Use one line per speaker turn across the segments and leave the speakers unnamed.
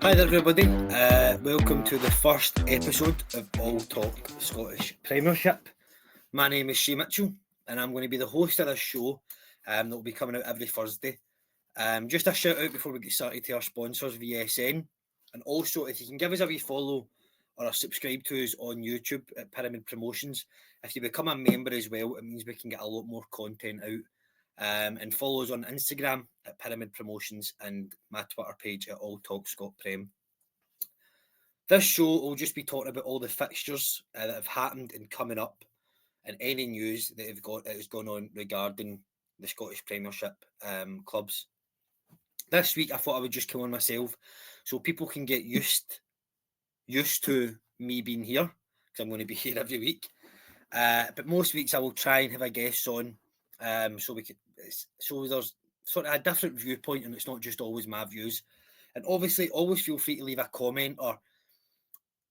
Hi there, everybody. Welcome to the first episode of All Talk Scottish Premiership. My name is Shea Mitchell, and I'm going to be the host of this show that will be coming out every Thursday. Just a shout out before we get started to our sponsors, VSN, and also if you can give us a wee follow or a subscribe to us on YouTube at Pyramid Promotions. If you become a member as well, it means we can get a lot more content out. And follow us on Instagram at Pyramid Promotions and my Twitter page at All Talk Scott Prem. This show will just be talking about all the fixtures that have happened and coming up, and any news that has gone on regarding the Scottish Premiership clubs. This week, I thought I would just come on myself, so people can get used to me being here, because I'm going to be here every week. But most weeks I will try and have a guest on, so there's sort of a different viewpoint, and it's not just always my views. And obviously, always feel free to leave a comment or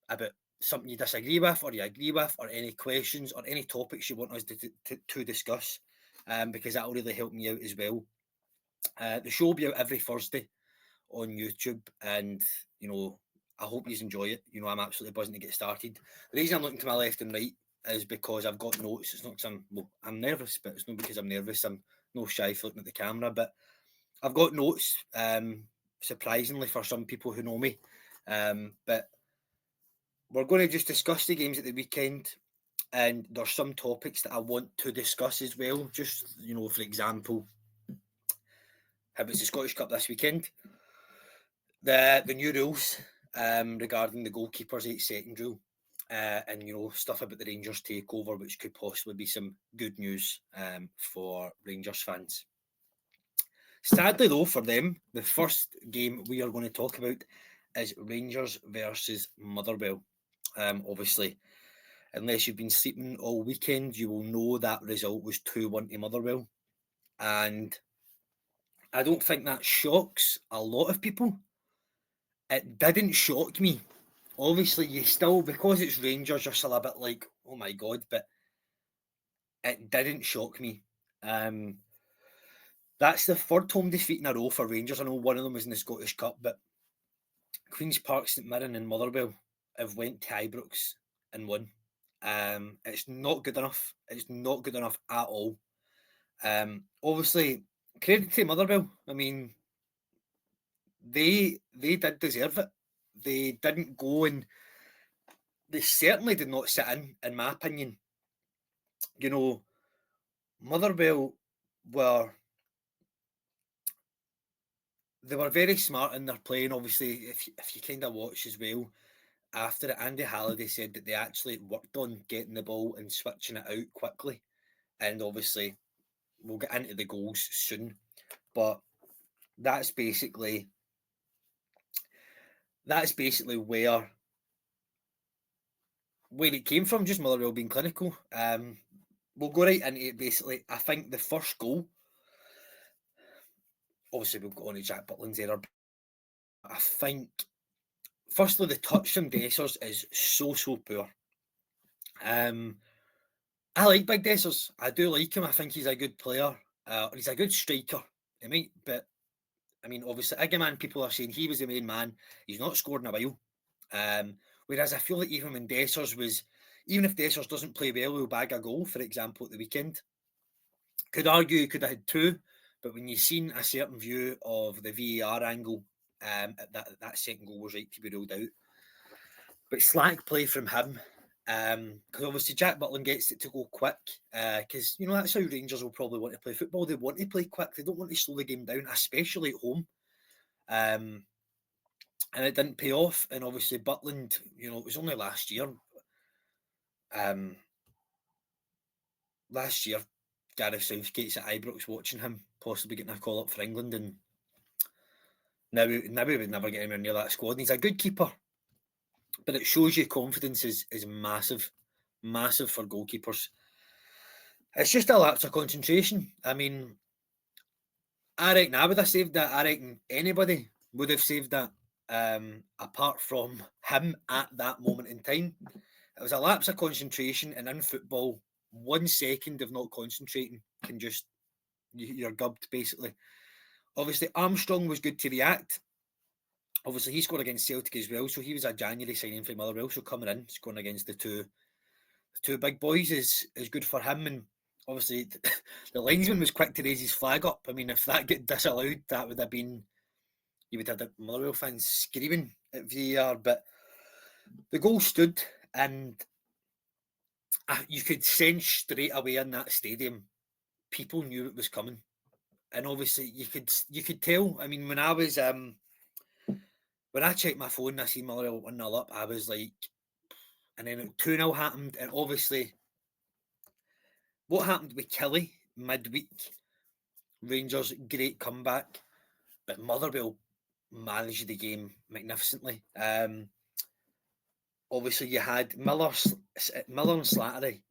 about something you disagree with or you agree with, or any questions or any topics you want us to discuss, because that will really help me out as well. The show will be out every Thursday on YouTube, and I hope you enjoy it. I'm absolutely buzzing to get started. The reason I'm looking to my left and right is because I've got notes. It's not because I'm nervous, but it's not because I'm nervous. I'm no shy for looking at the camera, but I've got notes, surprisingly for some people who know me. But we're going to just discuss the games at the weekend, and there's some topics that I want to discuss as well. Just, for example, how was the Scottish Cup this weekend? The new rules regarding the goalkeepers 8-second rule, and stuff about the Rangers takeover, which could possibly be some good news for Rangers fans. Sadly, though, for them, the first game we are going to talk about is Rangers versus Motherwell. Obviously, unless you've been sleeping all weekend, you will know that result was 2-1 to Motherwell. And I don't think that shocks a lot of people. It didn't shock me. Obviously, you still, because it's Rangers, you're still a bit like, oh my God, but it didn't shock me. That's the third home defeat in a row for Rangers. I know one of them was in the Scottish Cup, but Queen's Park, St Mirren and Motherwell have went to Ibrox and won. It's not good enough. It's not good enough at all. Obviously, credit to Motherwell. I mean, they did deserve it. They didn't go, and they certainly did not sit in my opinion. Motherwell were very smart in their playing. Obviously, if you kind of watch as well, after it, Andy Halliday said that they actually worked on getting the ball and switching it out quickly. And obviously, we'll get into the goals soon. But that's basically where it came from, just Motherwell being clinical. We'll go right into it, basically. I think the first goal, obviously we've got on to Jack Butland's error. I think, firstly, the touch from Dessers is so poor. I like Big Dessers. I do like him. I think he's a good player. He's a good striker. But I mean, obviously, Igaman, people are saying he was the main man. He's not scored in a while. Whereas I feel like even if Dessers doesn't play well, he'll bag a goal, for example, at the weekend. Could argue he could have had two, but when you've seen a certain view of the VAR angle, that second goal was right to be ruled out. But slack play from him, because obviously Jack Butland gets it to go quick, because that's how Rangers will probably want to play football. They want to play quick. They don't want to slow the game down, especially at home. And it didn't pay off. And obviously Butland, it was only last year. Last year, Gareth Southgate's at Ibrox watching him possibly getting a call up for England, and now we would never get anywhere near that squad. And he's a good keeper, but it shows you confidence is massive for goalkeepers. It's just a lapse of concentration. I mean, I reckon I would have saved that. I reckon anybody would have saved that, apart from him at that moment in time. It was a lapse of concentration, and in football, 1 second of not concentrating can just, you're gubbed, basically. Obviously, Armstrong was good to react. Obviously, he scored against Celtic as well, so he was a January signing for Motherwell. So coming in, scoring against the two big boys is good for him. And obviously, the linesman was quick to raise his flag up. I mean, if that get disallowed, that would have been, you would have the Motherwell fans screaming at VAR. But the goal stood, and you could sense straight away in that stadium, people knew it was coming. And obviously, you could tell. I mean, when I checked my phone and I seen Motherwell 1-0 up, I was like, and then 2-0 happened, and obviously, what happened with Kelly midweek, Rangers, great comeback, but Motherwell managed the game magnificently. Obviously, you had Miller and Slattery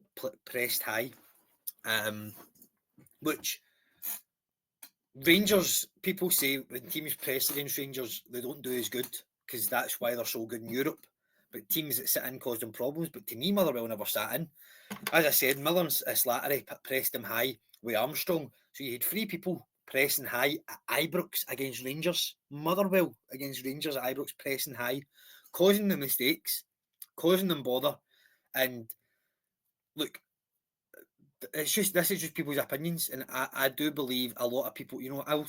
pressed high, which Rangers, people say when teams press against Rangers, they don't do as good because that's why they're so good in Europe. But teams that sit in cause them problems. But to me, Motherwell never sat in. As I said, Miller and Slattery pressed them high with Armstrong. So you had three people pressing high at Ibrox against Rangers. Motherwell against Rangers at Ibrox pressing high, causing them mistakes, causing them bother. And look, it's just, this is just people's opinions, and I do believe a lot of people, I'll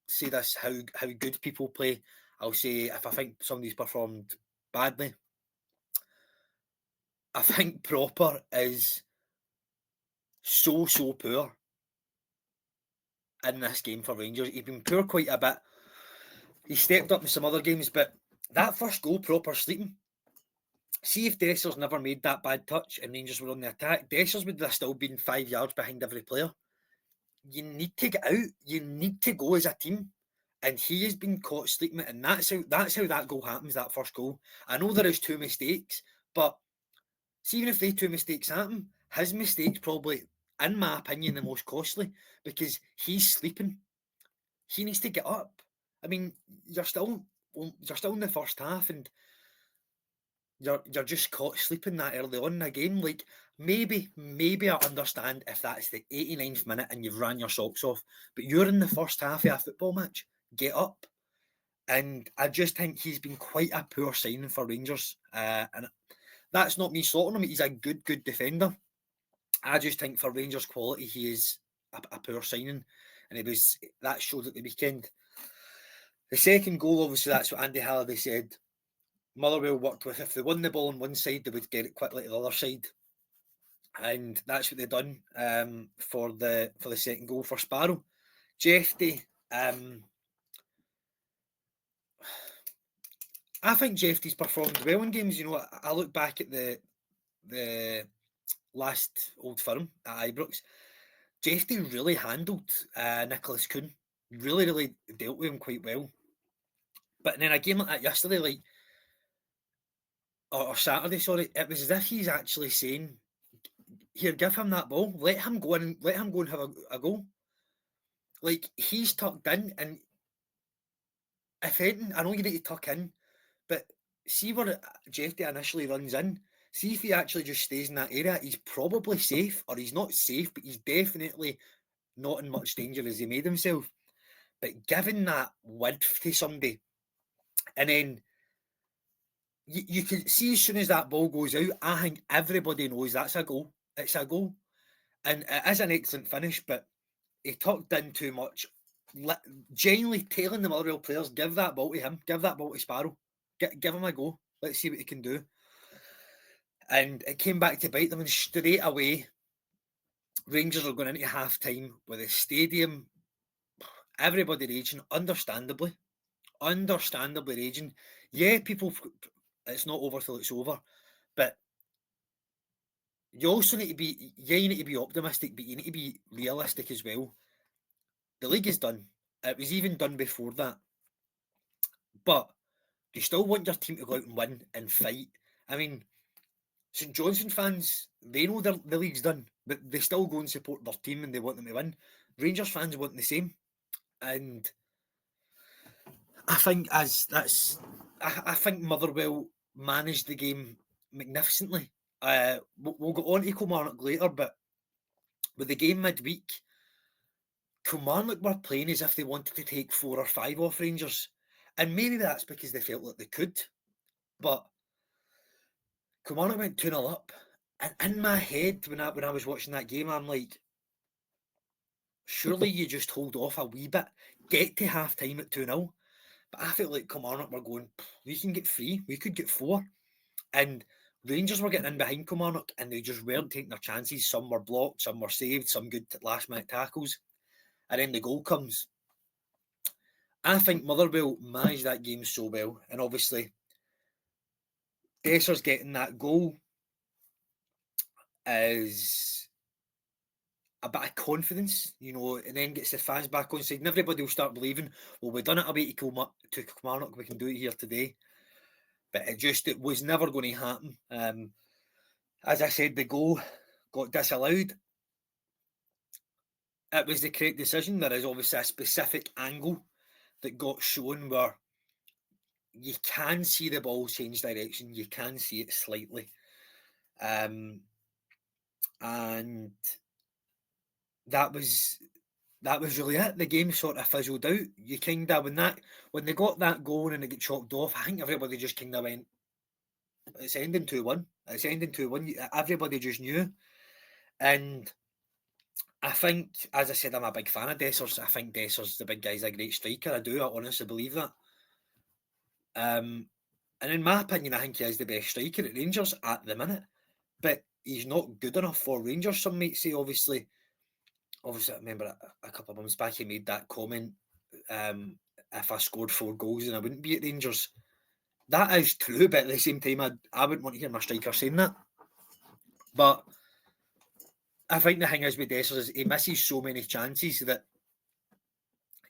say this, how good people play. I'll say if I think somebody's performed badly, I think Proper is so poor in this game for Rangers. He's been poor quite a bit. He stepped up in some other games, but that first goal, Proper sleeping. See if Dessers never made that bad touch and Rangers were on the attack, Dessers would have still been 5 yards behind every player. You need to get out. You need to go as a team. And he has been caught sleeping, and that's how that goal happens, that first goal. I know there is two mistakes, but see, even if they two mistakes happen, his mistake's probably, in my opinion, the most costly because he's sleeping. He needs to get up. I mean, you're still in the first half, and you're just caught sleeping that early on in a game. Like, maybe I understand if that's the 89th minute and you've ran your socks off, but you're in the first half of a football match. Get up. And I just think he's been quite a poor signing for Rangers. And that's not me slaughtering him. He's a good defender. I just think for Rangers quality, he is a poor signing. And that showed at the weekend. The second goal, obviously, that's what Andy Halliday said. Motherwell worked with, if they won the ball on one side, they would get it quickly to the other side. And that's what they've done for the second goal for Sparrow. Jeffy, I think Jeffy's performed well in games. I look back at the last Old Firm at Ibrox. Jeffy really handled Nicholas Kuhn. Really dealt with him quite well. But in a game like that yesterday, or Saturday, sorry, it was as if he's actually saying, "Here, give him that ball. Let him go and have a goal." Like, he's tucked in, and if anything, I know you need to tuck in, but see where Jeffy initially runs in. See if he actually just stays in that area. He's probably safe, or he's not safe, but he's definitely not in much danger as he made himself. But giving that width to somebody, and then you can see as soon as that ball goes out, I think everybody knows that's a goal. It's a goal. And it is an excellent finish, but he tucked in too much. Genuinely telling the Motherwell players, give that ball to him, give that ball to Sparrow, give him a go. Let's see what he can do. And it came back to bite them, and straight away, Rangers are going into half time with the stadium, everybody raging, understandably raging. Yeah, people, it's not over till it's over, but you also need to be, you need to be optimistic, but you need to be realistic as well. The league is done. It was even done before that. But you still want your team to go out and win and fight. I mean, St Johnstone fans, they know the league's done, but they still go and support their team and they want them to win. Rangers fans want the same. And I think I think Motherwell managed the game magnificently. We'll go on to Kilmarnock later, but with the game midweek, Kilmarnock were playing as if they wanted to take 4 or 5 off Rangers. And maybe that's because they felt like they could. But Kilmarnock went 2-0 up. And in my head, when I was watching that game, I'm like, surely you just hold off a wee bit, get to half time at 2-0. But I felt like Kilmarnock were going, we can get 3, we could get 4. And Rangers were getting in behind Kilmarnock and they just weren't taking their chances. Some were blocked, some were saved, some good last minute tackles. And then the goal comes. I think Motherwell managed that game so well. And obviously, Dessers getting that goal is a bit of confidence, and then gets the fans back on side. And everybody will start believing, well, we've done it away to Kilmarnock, we can do it here today. But it was never going to happen. As I said, the goal got disallowed. It was the correct decision. There is obviously a specific angle that got shown where you can see the ball change direction. You can see it slightly. And that was really it. The game sort of fizzled out. You kind of when they got that goal and it got chalked off, I think everybody just kind of went, it's ending 2-1. It's ending 2-1. Everybody just knew. And I think, as I said, I'm a big fan of Dessers. I think Dessers, the big guy's a great striker. I do. I honestly believe that. And in my opinion, I think he is the best striker at Rangers at the minute. But he's not good enough for Rangers. Some might say, obviously, I remember a couple of months back he made that comment, if I scored 4 goals then I wouldn't be at Rangers. That is true, but at the same time, I wouldn't want to hear my striker saying that. But I think the thing is with Dessers is he misses so many chances that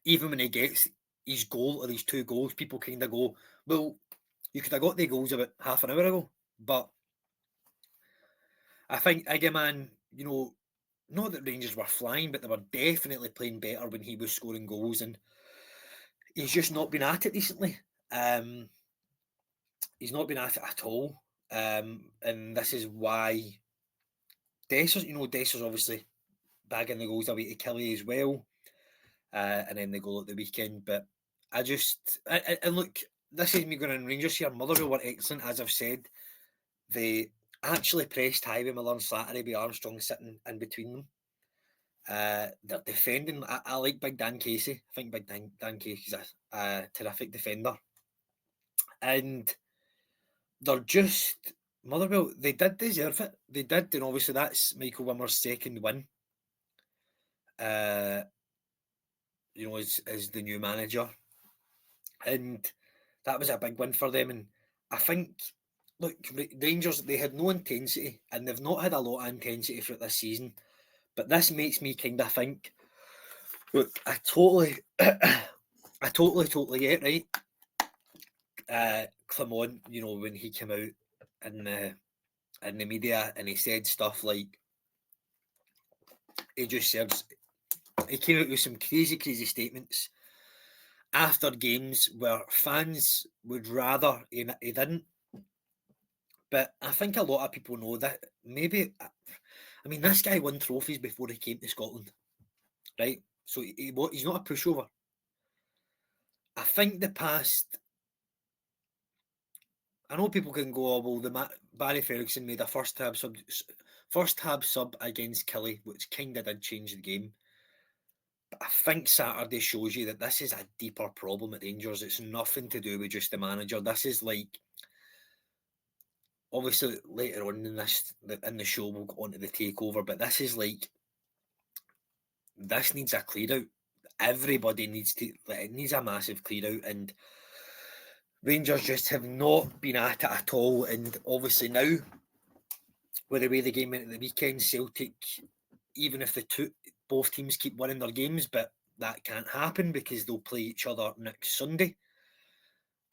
even when he gets his goal or his 2 goals, people kind of go, well, you could have got the goals about half an hour ago. But I think Igaman, not that Rangers were flying, but they were definitely playing better when he was scoring goals, and he's just not been at it recently. He's not been at it at all, and this is why Dessers obviously bagging the goals away to Kelly as well, and then the goal at the weekend. But and look, this is me going on Rangers here. Motherwell were excellent, as I've said. They actually pressed high with Miller on Saturday with Armstrong sitting in between them. They're defending. I like Big Dan Casey. I think Big Dan Casey's a terrific defender. And they're just, Motherwell, they did deserve it. They did, and obviously that's Michael Wimmer's second win. As the new manager. And that was a big win for them. And I think, look, Rangers, they had no intensity, and they've not had a lot of intensity throughout this season. But this makes me kind of think, look, I totally get right. Clement, when he came out in the media and he said stuff like, he came out with some crazy statements after games where fans would rather he didn't. But I think a lot of people know that maybe, this guy won trophies before he came to Scotland, right? So he's not a pushover. I think I know people can go, oh, well, Barry Ferguson made a first tab sub against Kelly, which kind of did change the game. But I think Saturday shows you that this is a deeper problem at Rangers. It's nothing to do with just the manager. This is like, obviously later on in the show we'll go on to the takeover, but this is like, this needs a clear out. Everybody it needs a massive clear out, and Rangers just have not been at it at all. And obviously now, with the way the game went at the weekend, Celtic, even if both teams keep winning their games, but that can't happen because they'll play each other next Sunday.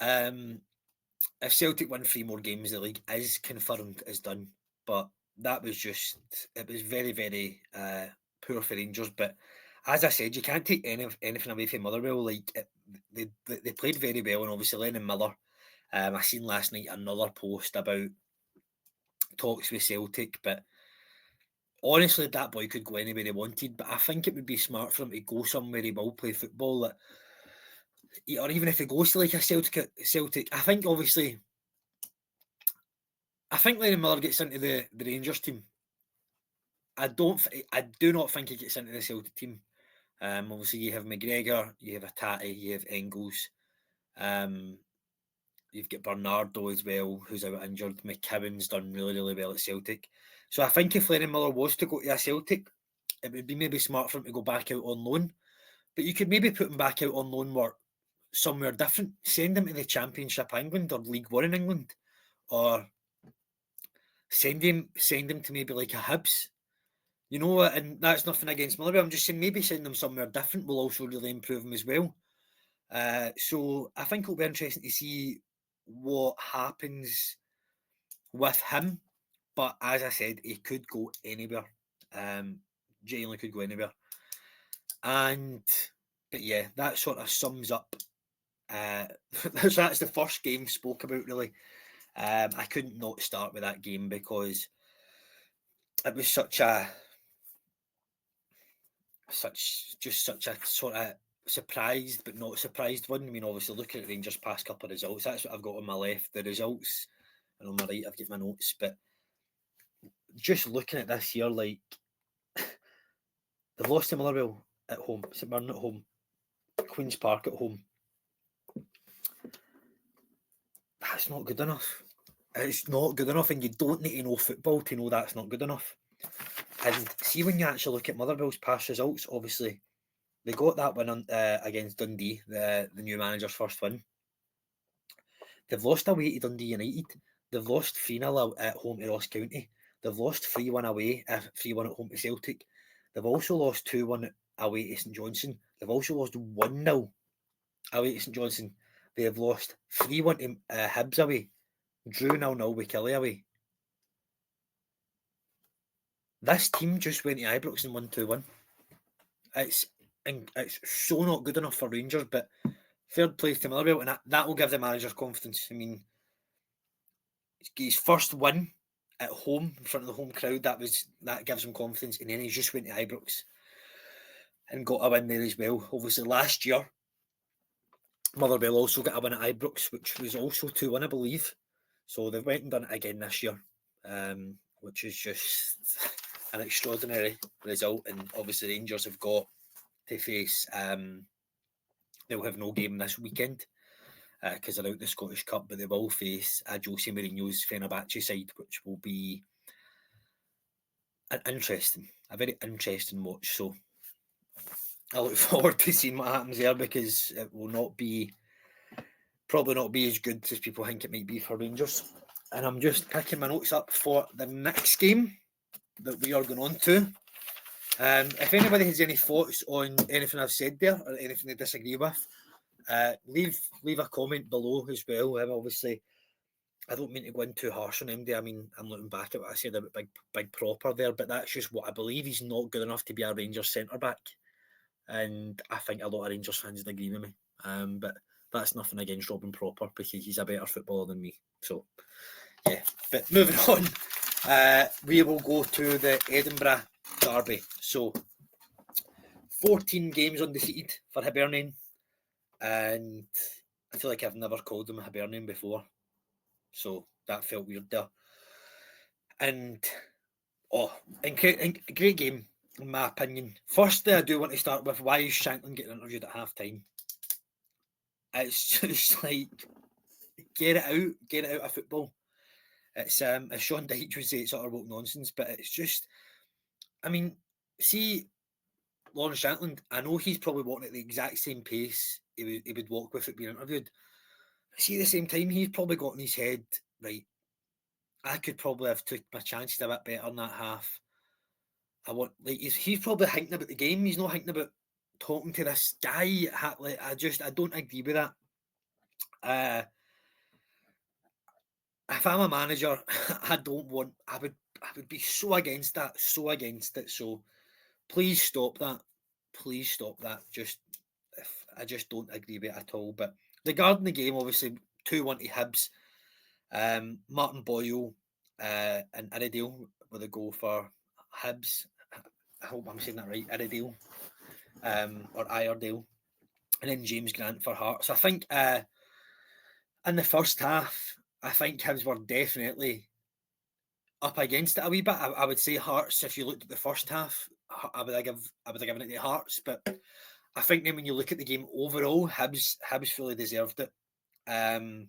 If Celtic win 3 more games, the league is confirmed, is done. But it was very, very poor for Rangers. But as I said, you can't take anything away from Motherwell. They played very well, and obviously Lennon Miller. I seen last night another post about talks with Celtic, but honestly, that boy could go anywhere he wanted. But I think it would be smart for him to go somewhere he will play football. That or even if he goes to like a Celtic, I think obviously, I think Lennon Miller gets into the Rangers team. I do not think he gets into the Celtic team. Obviously, you have McGregor, you have Atati, you have Engels. You've got Bernardo as well, who's out injured. McKibben's done really, really well at Celtic. So I think if Lennon Miller was to go to a Celtic, it would be maybe smart for him to go back out on loan. But you could maybe put him back out on loan work somewhere different. Send him to the Championship England or League One in England. Or send him to maybe like a Hibs. You know, and that's nothing against Miller. I'm just saying maybe send him somewhere different will also really improve him as well. So I think it'll be interesting to see what happens with him. But as I said, he could go anywhere. Genuinely could go anywhere. But yeah, that sort of sums up. That's the first game spoke about really. I couldn't not start with that game because it was such a sort of surprised but not surprised one. I mean, obviously looking at Rangers' past couple of results, that's what I've got on my left, the results, and on my right I've got my notes. But just looking at this here, like they've lost to Motherwell at home, St Mirren at home, Queen's Park at home. That's not good enough. It's not good enough, and you don't need to know football to know that's not good enough. And see, when you actually look at Motherwell's past results, obviously they got that win against Dundee, the new manager's first win. They've lost away to Dundee United. They've lost 3-0 at home to Ross County. They've lost 3-1 away, 3-1 at home to Celtic. They've also lost 2-1 away to St Johnstone. They've also lost 1-0 away to St Johnstone. They have lost 3-1 to Hibs away. Drew 0-0 with Kelly away. This team just went to Ibrox and won 2-1. It's so not good enough for Rangers, but third place to Motherwell, and that will give the manager confidence. I mean, his first win at home in front of the home crowd, that gives him confidence, and then he's just went to Ibrox and got a win there as well. Obviously, last year Motherwell also got a win at Ibrox, which was also 2-1, I believe. So they've went and done it again this year, which is just an extraordinary result. And obviously Rangers have got to face, they'll have no game this weekend because they're out the Scottish Cup, but they will face Jose Mourinho's Fenerbahce side, which will be a very interesting watch. So I look forward to seeing what happens there, because it will probably not be as good as people think it might be for Rangers. And I'm just picking my notes up for the next game that we are going on to. If anybody has any thoughts on anything I've said there or anything they disagree with, leave a comment below as well. Obviously, I don't mean to go in too harsh on MD. I mean, I'm looking back at what I said about Big Proper there, but that's just what I believe. He's not good enough to be a Rangers centre-back. And I think a lot of Rangers fans would agree with me. But that's nothing against Robin Proper, because he's a better footballer than me. So, yeah. But moving on, we will go to the Edinburgh derby. So, 14 games undefeated for Hibernian. And I feel like I've never called them a Hibernian before. So, that felt weird there. And, great game, in my opinion. Firstly, I do want to start with, why is Shanklin getting interviewed at half time? It's just like, get it out of football. It's as Sean Dyche would say, it's utter woke nonsense, but it's just, I mean, see, Lawrence Shanklin, I know he's probably walking at the exact same pace he would walk with it being interviewed. See, at the same time, he's probably got in his head, right, I could probably have took my chances a bit better in that half. He's probably thinking about the game. He's not thinking about talking to this guy. Like, I don't agree with that. If I'm a manager, I would be so against that, So please stop that. I just don't agree with it at all. But regarding the game, obviously 2-1 to Hibs. Martin Boyle and Iredale with a goal for Hibs. I hope I'm saying that right, Iredale or Iredale. and then James Grant for Hearts. I think in the first half, I think Hibs were definitely up against it a wee bit. I would say Hearts. If you looked at the first half, I would have given it to Hearts. But I think then when you look at the game overall, Hibs fully deserved it. And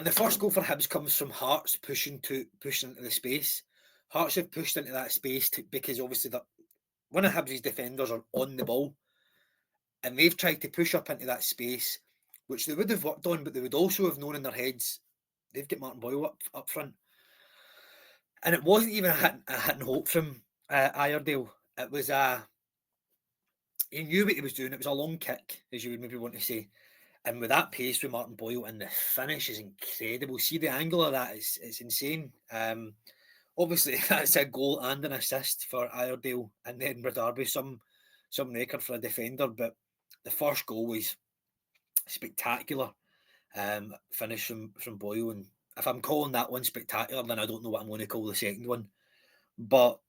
the first goal for Hibs comes from Hearts pushing into the space. Hearts have pushed into that space because obviously one of Hibs' defenders are on the ball, and they've tried to push up into that space, which they would have worked on, but they would also have known in their heads they've got Martin Boyle up front. And it wasn't even a hit and hope from Iredale. It was he knew what he was doing. It was a long kick, as you would maybe want to say. And with that pace with Martin Boyle, and the finish is incredible. See the angle of that, it's insane. Obviously, that's a goal and an assist for Iredale, and then Darby, some record for a defender. But the first goal was spectacular. Finish from Boyle, and if I'm calling that one spectacular, then I don't know what I'm going to call the second one. But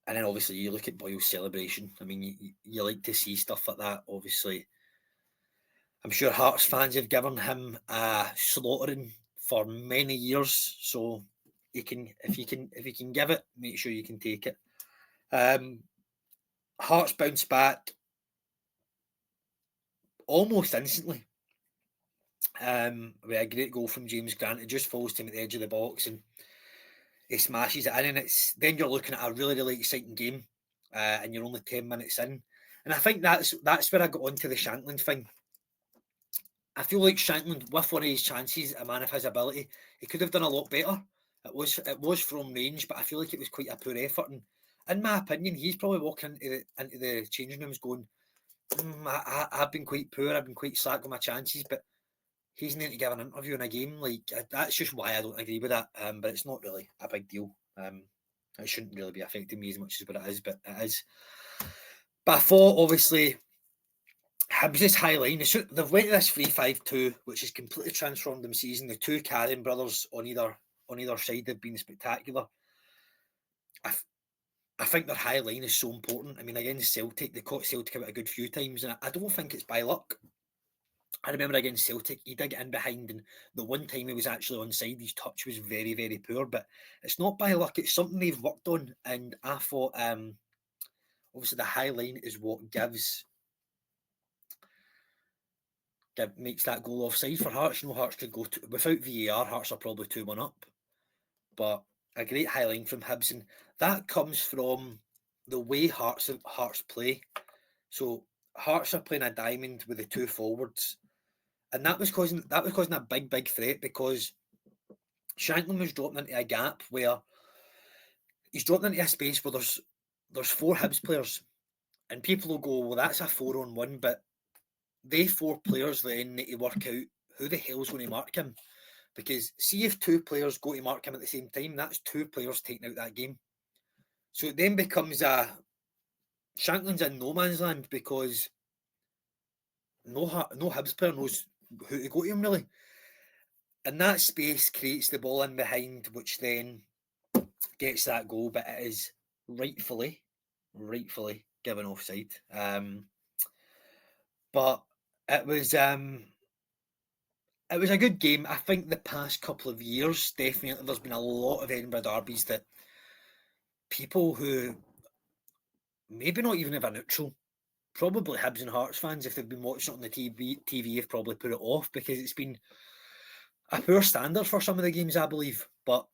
and then obviously you look at Boyle's celebration. I mean, you like to see stuff like that. Obviously, I'm sure Hearts fans have given him a slaughtering for many years, so if you can give it, make sure you can take it. Hearts bounce back almost instantly. With a great goal from James Grant. It just falls to him at the edge of the box and he smashes it in, and then you're looking at a really, really exciting game, and you're only 10 minutes in. And I think that's where I got onto the Shankland thing. I feel like Shankland, with one of his chances, a man of his ability, he could have done a lot better. It was from range, but I feel like it was quite a poor effort. And in my opinion, he's probably walking into the changing rooms going, I've been quite poor, I've been quite slack with my chances, but he's need to give an interview in a game. Like, that's just why I don't agree with that. But it's not really a big deal. It shouldn't really be affecting me as much as what it is, but it is. But I thought, obviously, Hibs' high line, they've went to this 3-5-2, which has completely transformed them season. The two Carrion brothers on either side have been spectacular. I think their high line is so important. I mean, against Celtic, they caught Celtic out a good few times, and I don't think it's by luck. I remember against Celtic, he did get in behind, and the one time he was actually onside, his touch was very, very poor. But it's not by luck; it's something they've worked on. And I thought, obviously, the high line is what makes that goal offside for Hearts. You know, Hearts could go without VAR. Hearts are probably 2-1 up, but a great high line from Hibs, and that comes from the way Hearts play. So Hearts are playing a diamond with the two forwards. And that was causing a big threat because Shankland was dropping into a gap where he's dropped into a space where there's four Hibs players, and people will go, well, that's a 4-on-1, but they four players then need to work out who the hell's going to mark him. Because see if two players go to mark him at the same time, that's two players taking out that game. So it then becomes Shankland's in no man's land because no Hibs player knows who to go to him really. And that space creates the ball in behind, which then gets that goal, but it is rightfully given offside. But it was a good game. I think the past couple of years, definitely, there's been a lot of Edinburgh derbies that people who maybe not even have a neutral, probably Hibs and Hearts fans, if they've been watching it on the TV have probably put it off because it's been a poor standard for some of the games, I believe. But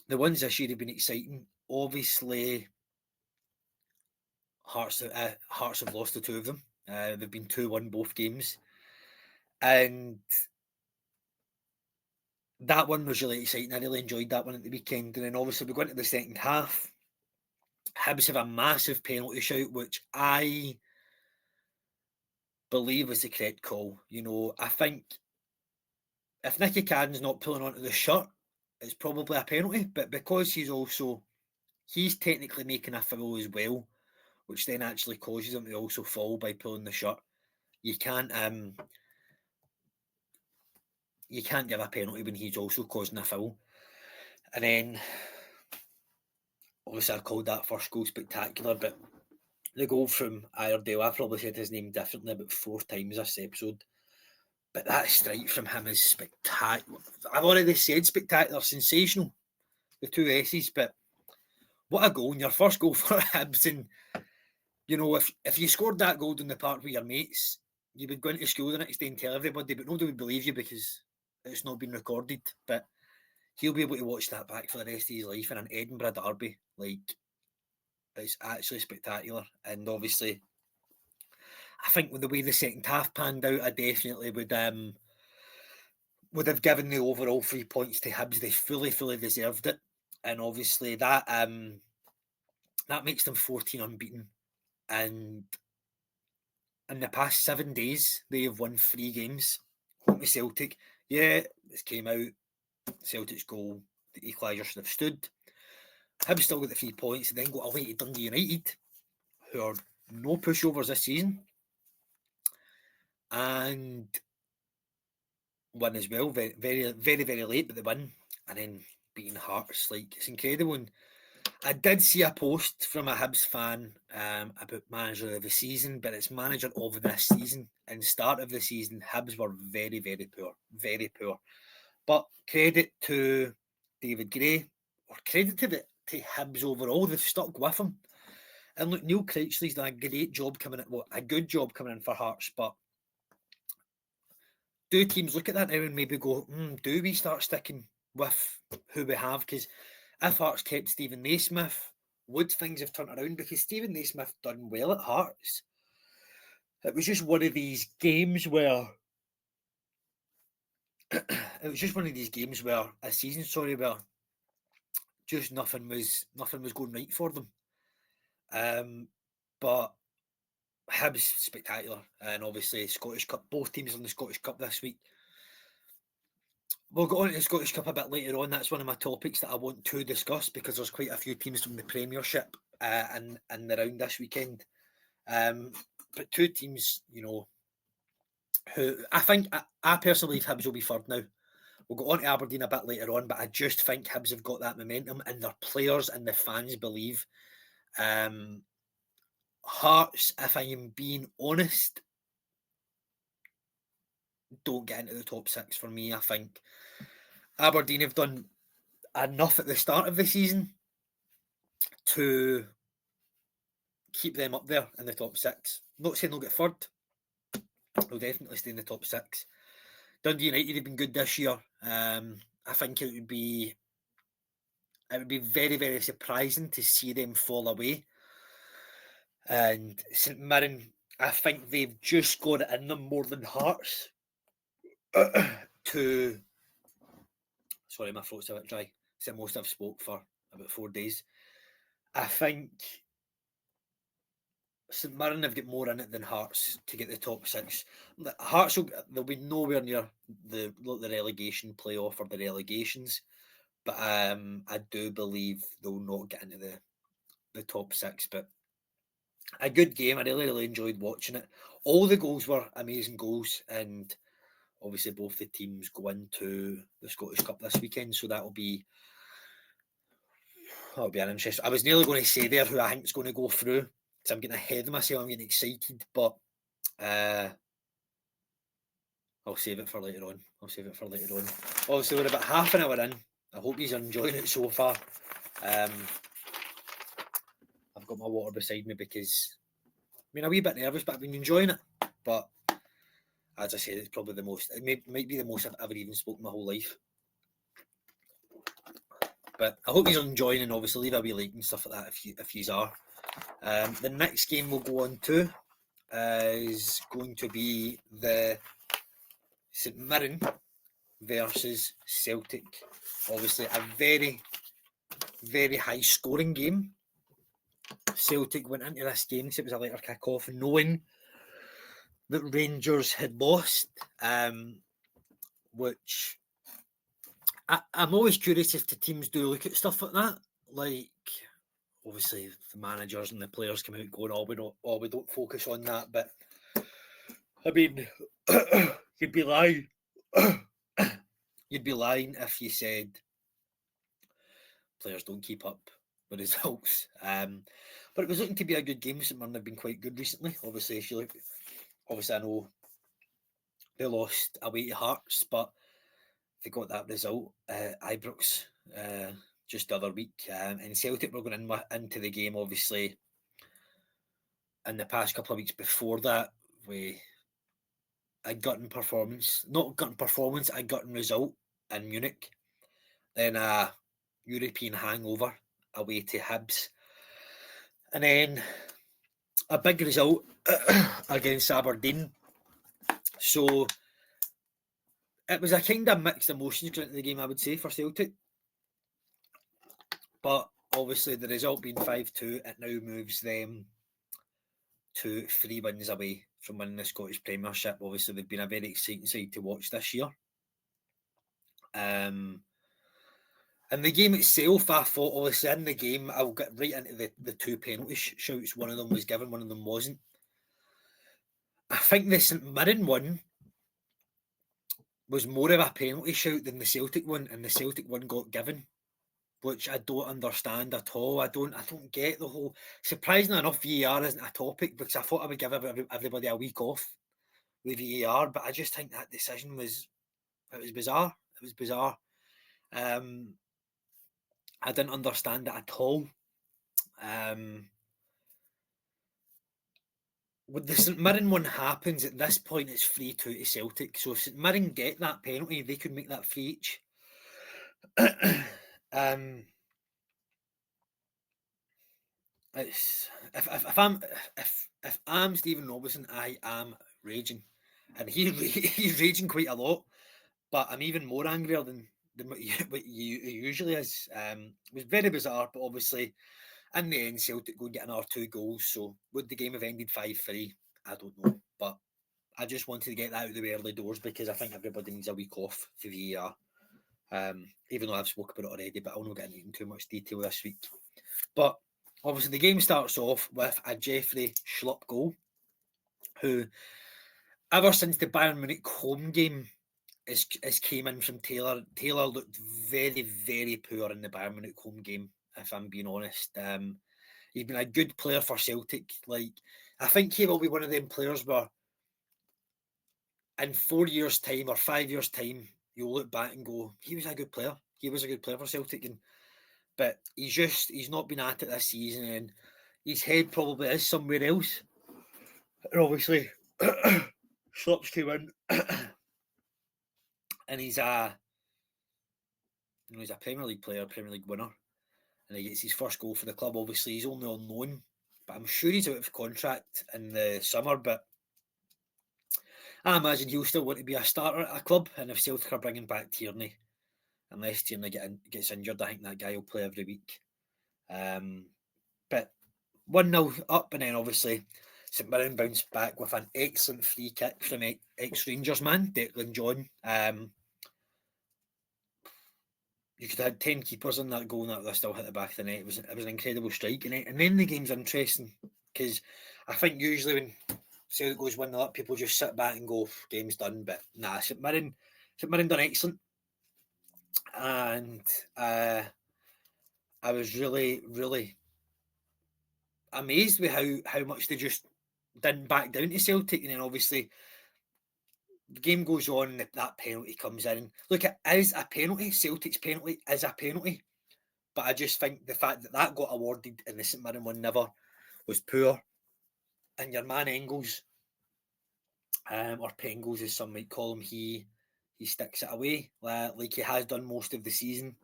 the ones this year have been exciting. Obviously, Hearts have lost the two of them. They've been 2-1 both games. And that one was really exciting. I really enjoyed that one at the weekend. And then obviously we go into the second half. Hibs have a massive penalty shout, which I believe was the correct call. You know, I think if Nicky Cadden's not pulling onto the shirt, it's probably a penalty. But because he's technically making a foul as well, which then actually causes him to also fall by pulling the shirt. You can't give a penalty when he's also causing a foul. And then obviously I called that first goal spectacular, but the goal from Iredale, I probably said his name differently about 4 times this episode, but that strike from him is spectacular. I've already said spectacular, sensational, the 2 S's, but what a goal, and your first goal for Hibs. And, you know, if you scored that goal in the park with your mates, you would go into school the next day and tell everybody, but nobody would believe you because it's not been recorded. But he'll be able to watch that back for the rest of his life in an Edinburgh derby. Like, it's actually spectacular. And obviously, I think with the way the second half panned out, I definitely would have given the overall 3 points to Hibs. They fully deserved it. And obviously that makes them 14 unbeaten. And in the past 7 days, they have won 3 games. Home to Celtic. Yeah, this came out. Celtic's goal, the equaliser should have stood. Hibs still got the 3 points and then go away to Dundee United, who are no pushovers this season. And win as well, very late, but they win. And then beating Hearts, like, it's incredible. And I did see a post from a Hibs fan about manager of the season, but it's manager of this season. And start of the season, Hibs were very poor. But credit to David Gray, or credit to Hibs overall, they've stuck with him. And look, Neil Crouchley's done a great job coming in, a good job coming in for Hearts, but do teams look at that now and maybe go, do we start sticking with who we have? Because if Hearts kept Stephen Naismith, would things have turned around? Because Stephen Naismith done well at Hearts. It was just one of these games where a season, where just nothing was going right for them. But Hibs spectacular, and obviously Scottish Cup. Both teams in the Scottish Cup this week. We'll go on to the Scottish Cup a bit later on. That's one of my topics that I want to discuss because there's quite a few teams from the Premiership in the round this weekend. But 2 teams, you know, who I personally believe Hibs will be third now. We'll go on to Aberdeen a bit later on, but I just think Hibs have got that momentum and their players and the fans believe. Hearts, if I am being honest, don't get into the top 6 for me. I think Aberdeen have done enough at the start of the season to keep them up there in the top 6. Not saying they'll get third. They'll definitely stay in the top 6. Dundee United have been good this year. I think it would be very surprising to see them fall away. And St Mirren, I think they've just got it in them more than Hearts to... Sorry, my throat's a bit dry. It's the most I've spoke for about 4 days. I think St Mirren have got more in it than Hearts to get the top 6. Hearts they'll be nowhere near the relegation playoff or the relegations, but I do believe they'll not get into the top 6. But a good game. I really enjoyed watching it. All the goals were amazing goals, and obviously both the teams go into the Scottish Cup this weekend, so that'll be an interest. I was nearly going to say there who I think is going to go through, because I'm getting ahead of myself. I'm getting excited, but I'll save it for later on. Obviously, we're about half an hour in. I hope you're enjoying it so far. I've got my water beside me because a wee bit nervous, but I've been enjoying it. But as I said, it's probably the most. It might be the most I've ever even spoken my whole life. But I hope you're enjoying, and obviously leave a wee like and stuff like that if you are. The next game we'll go on to is going to be the St Mirren versus Celtic. Obviously a very high scoring game. Celtic went into this game, so it was a later kick-off, knowing that Rangers had lost, which I'm always curious if the teams do look at stuff like that. Like, obviously the managers and the players come out going, we don't focus on that. But I mean, you'd be lying. You'd be lying if you said players don't keep up with results. But it was looking to be a good game. St Mirren have been quite good recently. Obviously, if you look, obviously I know they lost away to Hearts, but they got that result Ibrox just the other week. And Celtic were going into the game, obviously, in the past couple of weeks before that, with a gutting performance. Not gutting performance, a gutting result in Munich. Then a European hangover away to Hibs. And then a big result against Aberdeen. So it was a kind of mixed emotions going into the game, I would say, for Celtic. But obviously, the result being 5-2, it now moves them to 3 wins away from winning the Scottish Premiership. Obviously, they've been a very exciting side to watch this year. And the game itself, I thought, obviously, in the game, I'll get right into the 2 penalty shouts. One of them was given, one of them wasn't. I think the St Mirren one was more of a penalty shout than the Celtic one, and the Celtic one got given, which I don't understand at all. I don't get the whole. Surprisingly enough, VAR isn't a topic because I thought I would give everybody a week off with VAR, but I just think that decision was bizarre. It was bizarre. I didn't understand it at all. When the St Mirren one happens at this point, it's 3-2 to Celtic. So if St Mirren get that penalty, they could make that 3 each. It's if I'm Stephen Robinson, I am raging, and he's raging quite a lot. But I'm even more angrier than what he usually is. It was very bizarre, but obviously in the end, Celtic go and get another 2 goals. So would the game have ended 5-3? I don't know, but I just wanted to get that out of the way early doors because I think everybody needs a week off for VAR. Even though I've spoken about it already, but I'll not get into too much detail this week. But obviously, the game starts off with a Jeffrey Schlupp goal, who, ever since the Bayern Munich home game, has came in from Taylor. Taylor looked very, very poor in the Bayern Munich home game, if I'm being honest. He's been a good player for Celtic. Like, I think he will be one of them players where in 4 years' time or 5 years' time, you'll look back and go, he was a good player. He was a good player for Celtic. But he's not been at it this season, and his head probably is somewhere else. And obviously, Schlupp's came in, and he's a Premier League player, Premier League winner, and he gets his first goal for the club. Obviously, he's only on loan, but I'm sure he's out of contract in the summer. But I imagine he'll still want to be a starter at a club, and if Celtic are bringing back Tierney, unless Tierney gets injured, I think that guy will play every week. But 1-0 up, and then obviously St Mirren bounced back with an excellent free kick from ex-Rangers man, Declan John. You could have had 10 keepers in that goal and that still hit the back of the net. It was an incredible strike. And then the game's interesting because I think usually when Celtic goes 1-0 up, people just sit back and go, game's done. But nah, St Mirren done excellent. And I was really, really amazed with how much they just didn't back down to Celtic. And then obviously the game goes on, that penalty comes in. Look, it is a penalty. Celtic's penalty is a penalty. But I just think the fact that got awarded and the St Mirren one never was poor. And your man Engels, or Pengels as some might call him, he sticks it away like he has done most of the season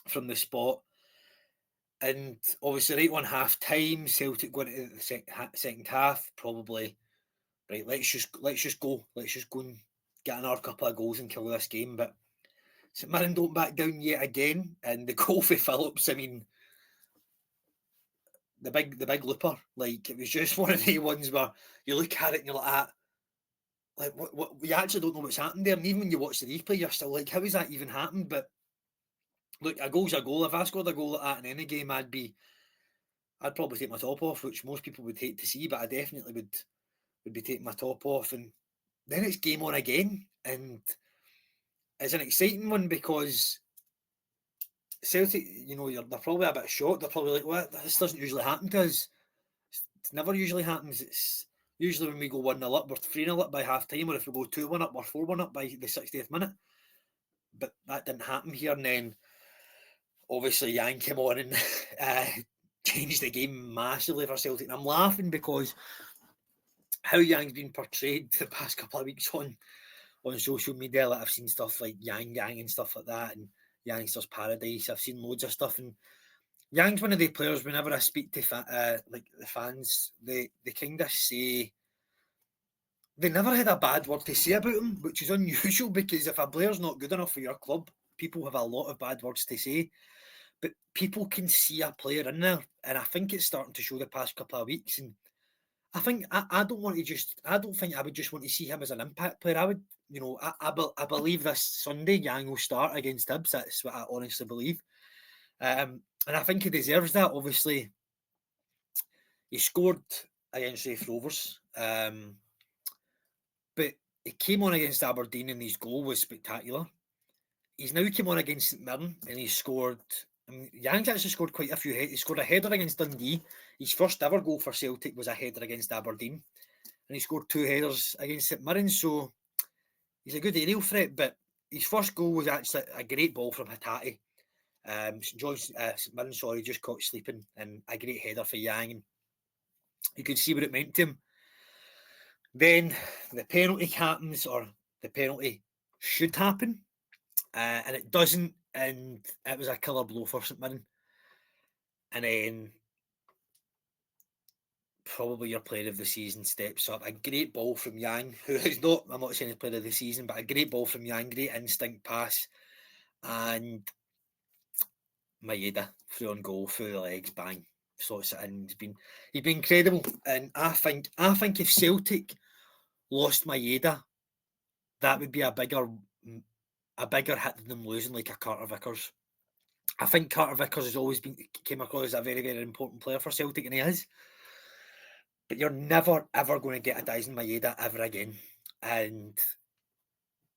from the spot. And obviously right on half time, Celtic going into the second half, probably right, let's just go and get another couple of goals and kill this game. But St Mirren don't back down yet again, and the goal for Phillips, I mean, the big looper, like it was just one of the ones where you look at it and you're like, what you actually don't know what's happened there. And even when you watch the replay, you're still like, how has that even happened? But look, a goal's a goal. If I scored a goal like that in any game, I'd probably take my top off, which most people would hate to see, but I definitely would be taking my top off. And then it's game on again, and it's an exciting one because Celtic, they're probably a bit shocked. They're probably like, what? This doesn't usually happen to us. It never usually happens. It's usually when we go 1-0 up, we're 3-0 up by half time, or if we go 2-1 up, we're 4-1 up by the 60th minute. But that didn't happen here. And then obviously Yang came on and changed the game massively for Celtic. And I'm laughing because how Yang's been portrayed the past couple of weeks on social media. Like, I've seen stuff like Yang Gang and stuff like that, and Youngster's Paradise. I've seen loads of stuff, and Yang's one of the players. Whenever I speak to the fans, they kind of say they never had a bad word to say about him, which is unusual because if a player's not good enough for your club, people have a lot of bad words to say. But people can see a player in there, and I think it's starting to show the past couple of weeks. And I think I don't think I would just want to see him as an impact player. I would, I believe this Sunday Yang will start against Hibs. That's what I honestly believe. And I think he deserves that. Obviously, he scored against Raith Rovers, but he came on against Aberdeen and his goal was spectacular. He's now come on against St Mirren and he's scored. Yang's actually scored quite a few. He scored a header against Dundee. His first ever goal for Celtic was a header against Aberdeen, and he scored 2 headers against St Mirren. So he's a good aerial threat. But his first goal was actually a great ball from Hatate. St Mirren, just caught sleeping, and a great header for Yang. And you could see what it meant to him. Then the penalty happens, or the penalty should happen, and it doesn't, and it was a killer blow for St Mirren. And then probably your player of the season steps up. A great ball from Yang, who is not, I'm not saying he's player of the season, but a great ball from Yang, great instinct pass, and Maeda through on goal, through the legs, bang, slots it in. He's been incredible, and I think if Celtic lost Maeda, that would be a bigger hit than them losing like a Carter Vickers. I think Carter Vickers has always came across as a very, very important player for Celtic, and he is. But you're never, ever going to get a Dyson Maeda ever again. And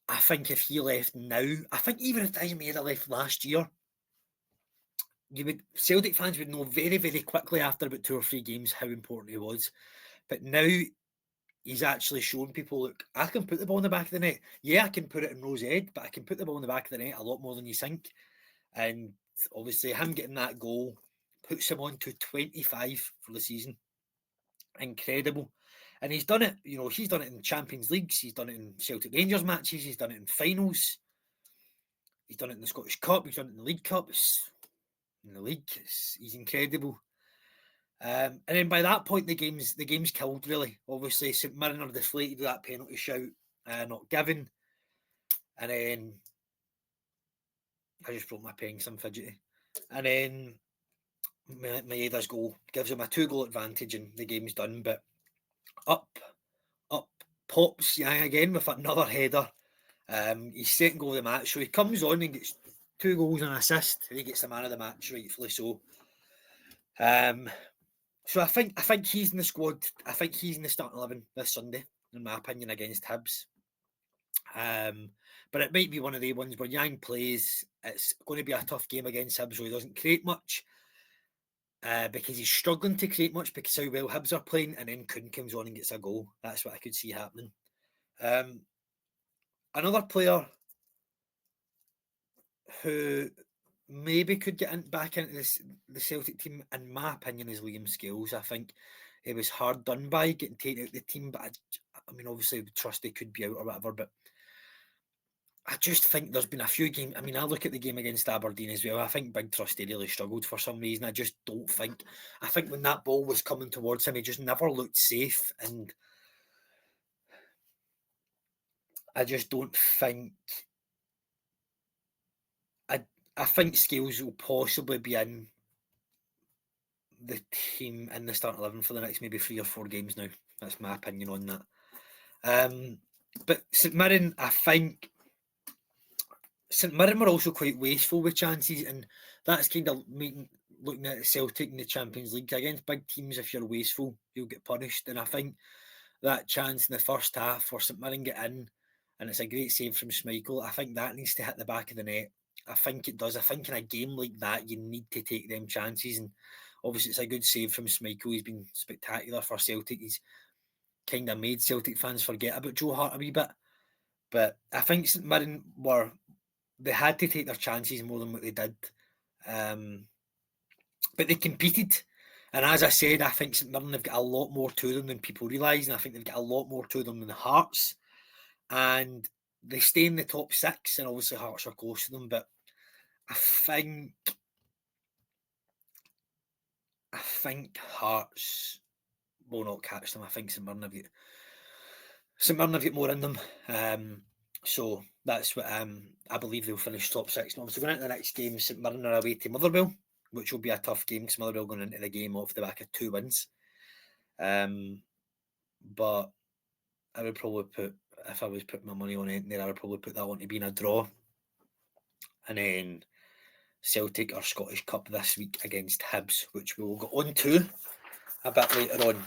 I think if he left now, I think even if Dyson Maeda left last year, Celtic fans would know very, very quickly after about 2 or 3 games how important he was. But now he's actually shown people, look, I can put the ball in the back of the net. Yeah, I can put it in Rose Ed, but I can put the ball in the back of the net a lot more than you think. And obviously him getting that goal puts him on to 25 for the season. Incredible. And he's done it, he's done it in Champions Leagues, he's done it in Celtic Rangers matches, he's done it in finals, he's done it in the Scottish Cup, he's done it in the League Cup, in the league, he's incredible. And then by that point, the game's killed, really. Obviously, St Mirren are deflated with that penalty shout, not given. And then I just broke my pen because I'm fidgety. And then Maeda's goal gives him a 2-goal advantage and the game's done. But up pops Yang again with another header. His second goal of the match. So he comes on and gets 2 goals and an assist. And he gets the man of the match, rightfully so. So I think he's in the squad. I think he's in the starting 11 this Sunday, in my opinion, against Hibs. But it might be one of the ones where Yang plays. It's going to be a tough game against Hibs, so he doesn't create much. Because he's struggling to create much because how well Hibs are playing, and then Kuhn comes on and gets a goal. That's what I could see happening. Another player who maybe could get back into the Celtic team, in my opinion, is Liam Scales. I think he was hard done by getting taken out of the team, but I mean, obviously, we trust he could be out or whatever, but I just think there's been a few games. I mean, I look at the game against Aberdeen as well. I think Big Trusty really struggled for some reason. I just don't think. I think when that ball was coming towards him, he just never looked safe. And I just don't think. I think Scales will possibly be in the team in the starting 11 for the next maybe 3 or 4 games now. That's my opinion on that. But St Mirren, I think. St Mirren were also quite wasteful with chances, and that's kind of looking at Celtic in the Champions League against big teams. If you're wasteful, you'll get punished. And I think that chance in the first half for St Mirren get in, and it's a great save from Schmeichel. I think that needs to hit the back of the net. I think it does. I think in a game like that, you need to take them chances. And obviously, it's a good save from Schmeichel. He's been spectacular for Celtic. He's kind of made Celtic fans forget about Joe Hart a wee bit. But I think St Mirren they had to take their chances more than what they did. But they competed. And as I said, I think St Mirren have got a lot more to them than people realise. And I think they've got a lot more to them than Hearts. And they stay in the top 6. And obviously Hearts are close to them. But I think Hearts will not catch them. I think St Mirren have got more in them. So that's what I believe they'll finish top 6. And obviously going into the next game, St Mirren are away to Motherwell, which will be a tough game because Motherwell going into the game off the back of 2 wins. But I would probably if I was putting my money on it there, I would probably put that one to being a draw. And then Celtic are Scottish Cup this week against Hibs, which we will go on to a bit later on.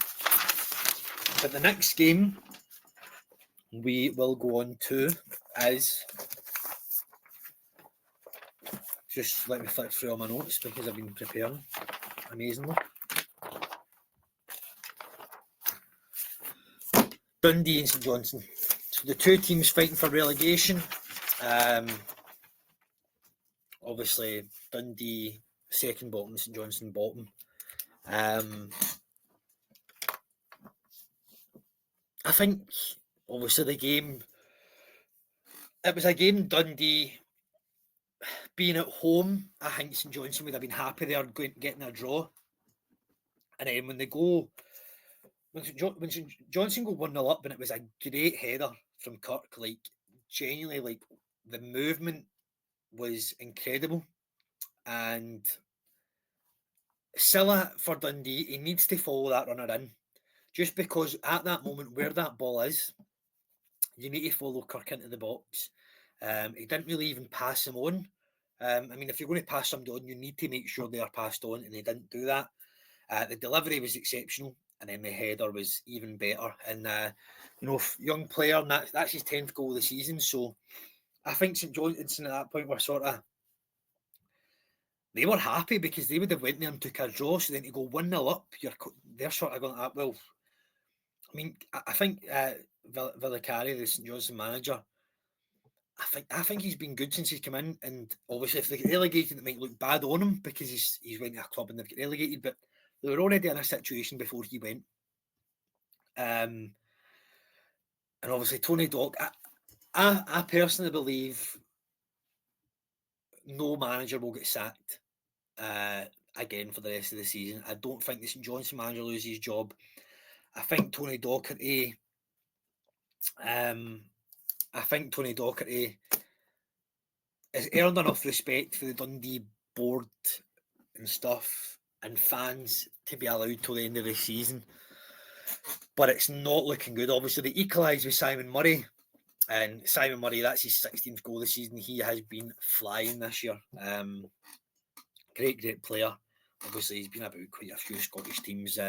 But the next game we will go on to is, just let me flick through all my notes because I've been preparing amazingly. Dundee and St Johnstone. So the 2 teams fighting for relegation. Obviously Dundee second bottom, St Johnstone bottom. I think obviously the game, it was a game Dundee being at home. I think St Johnstone would have been happy they are getting a draw. And then when St Johnstone go 1-0 up, and it was a great header from Kirk, like genuinely, like the movement was incredible. And Silla for Dundee, he needs to follow that runner in, just because at that moment where that ball is, you need to follow Kirk into the box. He didn't really even pass him on. I mean, if you're going to pass somebody on, you need to make sure they are passed on, and he didn't do that. The delivery was exceptional, and then the header was even better. And young player, and that's his 10th goal of the season. So I think St Johnstone at that point were they were happy because they would have went there and took a draw. So then to go 1-0 up, they're sort of going, well, I mean, I think Villicari, the St Johnstone manager, I think he's been good since he's come in. And obviously, if they get relegated, it might look bad on him because he's went to a club and they've got relegated. But they were already in a situation before he went. And obviously, Tony Dock, I personally believe no manager will get sacked again for the rest of the season. I don't think the St Johnstone manager loses his job. I think Tony Docherty has earned enough respect for the Dundee board and stuff and fans to be allowed till the end of the season. But it's not looking good. Obviously, they equalised with Simon Murray. And Simon Murray, that's his 16th goal this season. He has been flying this year. Great player. Obviously, he's been about quite a few Scottish teams.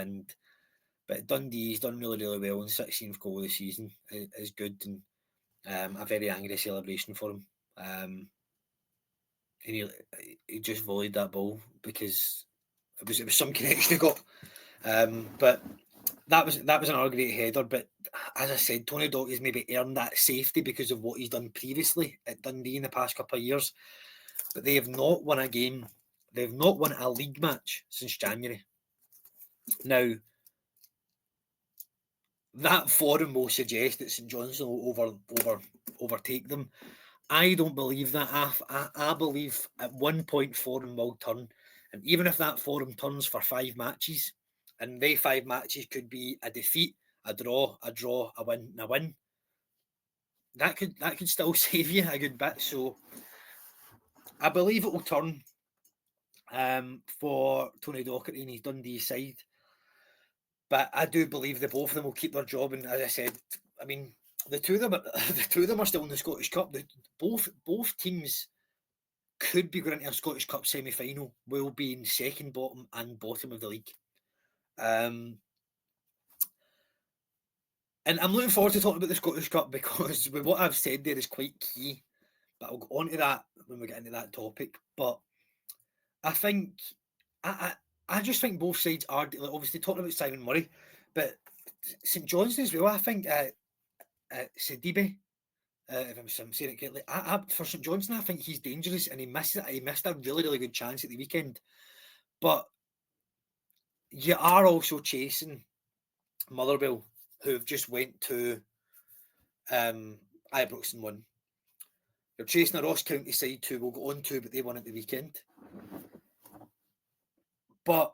But Dundee, he's done really, really well. And 16th goal of the season is good. And a very angry celebration for him. And he just volleyed that ball because it was some connection he got. But that was another great header. But as I said, Tony Dock has maybe earned that safety because of what he's done previously at Dundee in the past couple of years. But they have not won a game. They've not won a league match since January. Now, that form will suggest that St Johnstone will overtake them. I don't believe that. I believe at one point form will turn. And even if that form turns for 5 matches, and they 5 matches could be a defeat, a draw, a win, and a win, that could still save you a good bit. So I believe it will turn for Tony Docherty and his Dundee side. But I do believe that both of them will keep their job. And as I said, I mean, the two of them are still in the Scottish Cup. Both teams could be going into a Scottish Cup semi-final, will be in second bottom and bottom of the league. And I'm looking forward to talking about the Scottish Cup because with what I've said there is quite key. but I'll go on to that when we get into that topic. But I think I just think both sides are obviously talking about Simon Murray, but St Johnstone as well. I think Sidibe, if I'm saying it correctly, for St Johnstone, I think he's dangerous, and he missed a really good chance at the weekend. But you are also chasing Motherwell, who have just went to Ibrox and won. You're chasing a Ross County side who we'll go on to, but they won at the weekend. But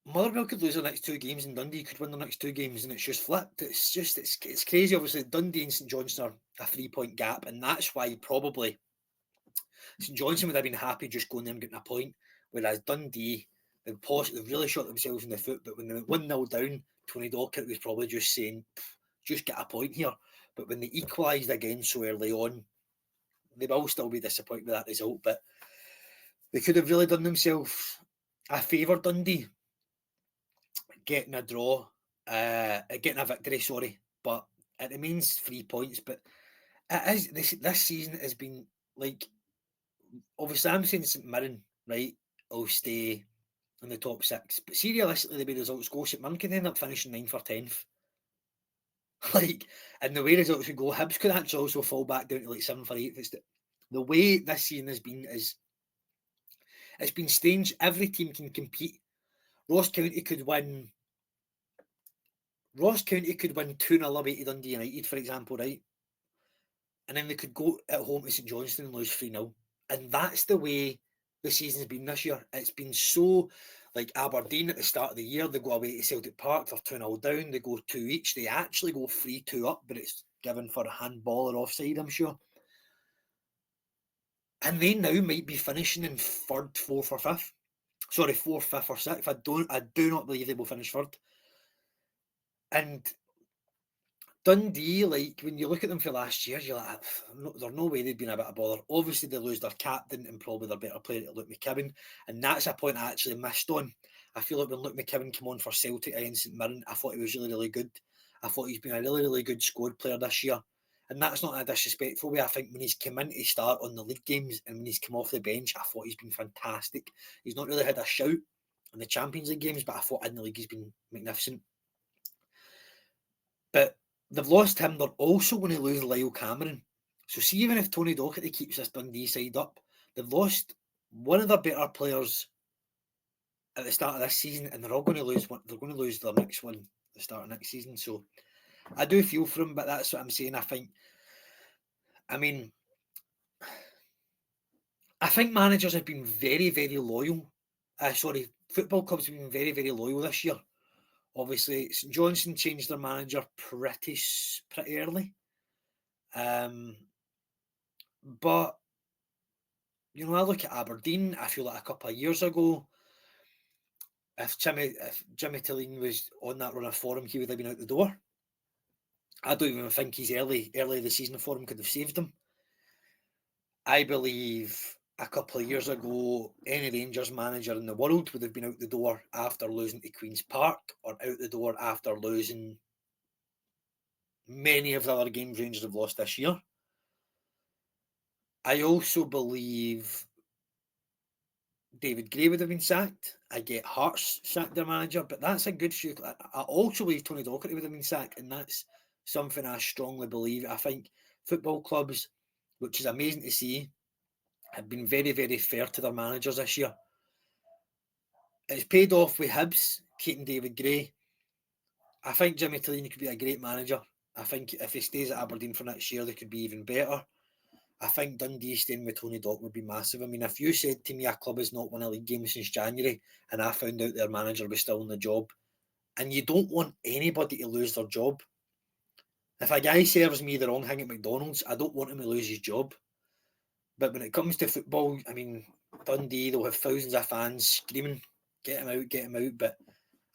Motherwell could lose their next 2 games, and Dundee could win their next 2 games, and it's just flipped. It's crazy. Obviously, Dundee and St Johnstone are a 3-point gap, and that's why probably St Johnstone would have been happy just going there and getting a point, whereas Dundee, they've really shot themselves in the foot. But when they went 1-0 down, Tony Dockett was probably just saying, just get a point here. But when they equalised again so early on, they will still be disappointed with that result. But they could have really done themselves a favour, Dundee, getting a draw, getting a victory, sorry. But it remains 3 points. But it is this season has been like, obviously I'm saying St Mirren, right, will stay in the top 6. But see, realistically, the way results go, St Mirren could end up finishing 9th or 10th. Like, and the way results would go, Hibs could actually also fall back down to like 7th or 8th. It's the way this season has been it's been strange. Every team can compete. Ross County could win 2-0 away to Dundee United, for example, right? And then they could go at home to St Johnstone and lose 3-0. And that's the way the season's been this year. It's been so, like Aberdeen at the start of the year, they go away to Celtic Park, they're 2-0 down, they go 2 each, they actually go 3-2 up, but it's given for a handball or offside, I'm sure. And they now might be finishing in 3rd, 4th or 5th. Sorry, 4th, 5th or 6th. I do not believe they will finish 3rd. And Dundee, like, when you look at them for last year, you're like, there's no way they'd been a bit of bother. Obviously, they lose their captain and probably their better player, Luke McKibben. And that's a point I actually missed on. I feel like when Luke McKibben came on for Celtic against St Mirren, I thought he was really, really good. I thought he's been a really, really good squad player this year. And that's not in a disrespectful way. I think when he's come in to start on the league games and when he's come off the bench, I thought he's been fantastic. He's not really had a shout in the Champions League games, but I thought in the league he's been magnificent. But they've lost him. They're also going to lose Lyle Cameron. So see, even if Tony Docherty keeps this Dundee side up, they've lost one of their better players at the start of this season, and they're all going to lose one. They're going to lose their next one at the start of next season. So I do feel for him, but that's what I'm saying. I think managers have been very, very loyal. Football clubs have been very, very loyal this year. Obviously, St Johnstone changed their manager pretty early. But, you know, I look at Aberdeen, I feel like a couple of years ago, if Jimmy Tilleen was on that run of form, he would have been out the door. I don't even think his early the season form could have saved him. I believe a couple of years ago, any Rangers manager in the world would have been out the door after losing to Queen's Park, or out the door after losing many of the other games Rangers have lost this year. I also believe David Gray would have been sacked. I get Hearts sacked their manager, but that's a good few. I also believe Tony Docherty would have been sacked, and that's something I strongly believe. I think football clubs, which is amazing to see, have been very, very fair to their managers this year. It's paid off with Hibs keeping David Gray. I think Jimmy Tilleen could be a great manager. I think if he stays at Aberdeen for next year, they could be even better. I think Dundee staying with Tony Dock would be massive. I mean, if you said to me a club has not won a league game since January and I found out their manager was still in the job, and you don't want anybody to lose their job. If a guy serves me the wrong thing at McDonald's, I don't want him to lose his job. But when it comes to football, I mean, Dundee, they'll have thousands of fans screaming, get him out. But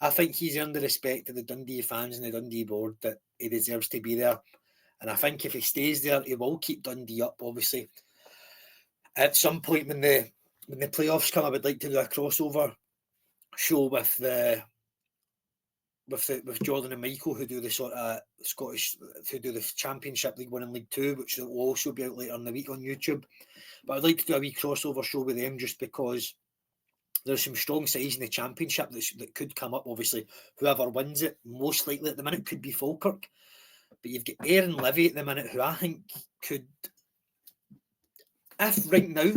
I think he's earned the respect of the Dundee fans and the Dundee board that he deserves to be there. And I think if he stays there, he will keep Dundee up, obviously. At some point when the playoffs come, I would like to do a crossover show with Jordan and Michael, who do the sort of Scottish to do the Championship, League 1 and League 2, which will also be out later in the week on YouTube. But I'd like to do a wee crossover show with them just because there's some strong sides in the Championship that could come up. Obviously, whoever wins it, most likely at the minute, could be Falkirk. But you've got Aaron Levy at the minute, who I think could, if right now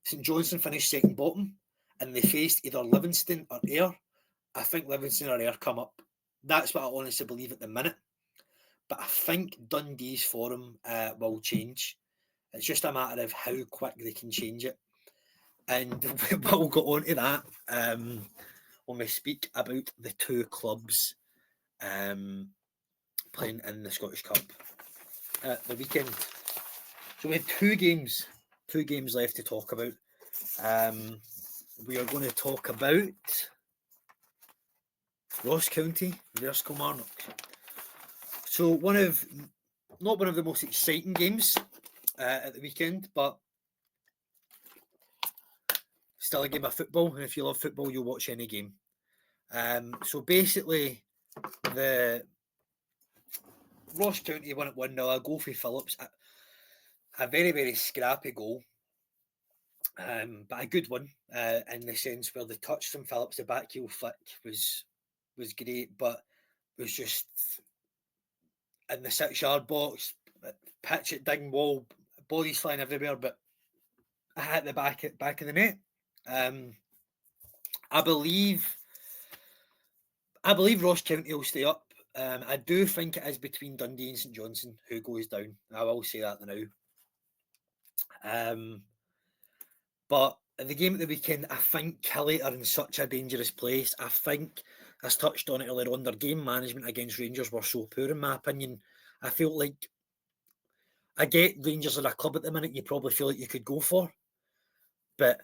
St Johnstone finished second bottom and they faced either Livingston or Ayr, I think Livingston or Ayr come up. That's what I honestly believe at the minute. But I think Dundee's form will change. It's just a matter of how quick they can change it. And we'll go on to that when we speak about the two clubs playing in the Scottish Cup at the weekend. So we had two games left to talk about. We are going to talk about Ross County versus Kilmarnock. So not one of the most exciting games at the weekend, but still a game of football, and if you love football, you'll watch any game. So basically, the Ross County won at 1-0, a goal for Phillips, a very, very scrappy goal, but a good one in the sense where the touch from Phillips, the back heel flick was great, but was just in the 6-yard box, pitch it, ding wall, bodies flying everywhere, but I hit the back of the net. I believe Ross County will stay up. I do think it is between Dundee and St Johnstone who goes down. I will say that now. But in the game at the weekend, I think Killie are in such a dangerous place. I think, as touched on it earlier on, their game management against Rangers were so poor, in my opinion. I feel like, I get Rangers are a club at the minute you probably feel like you could go for, but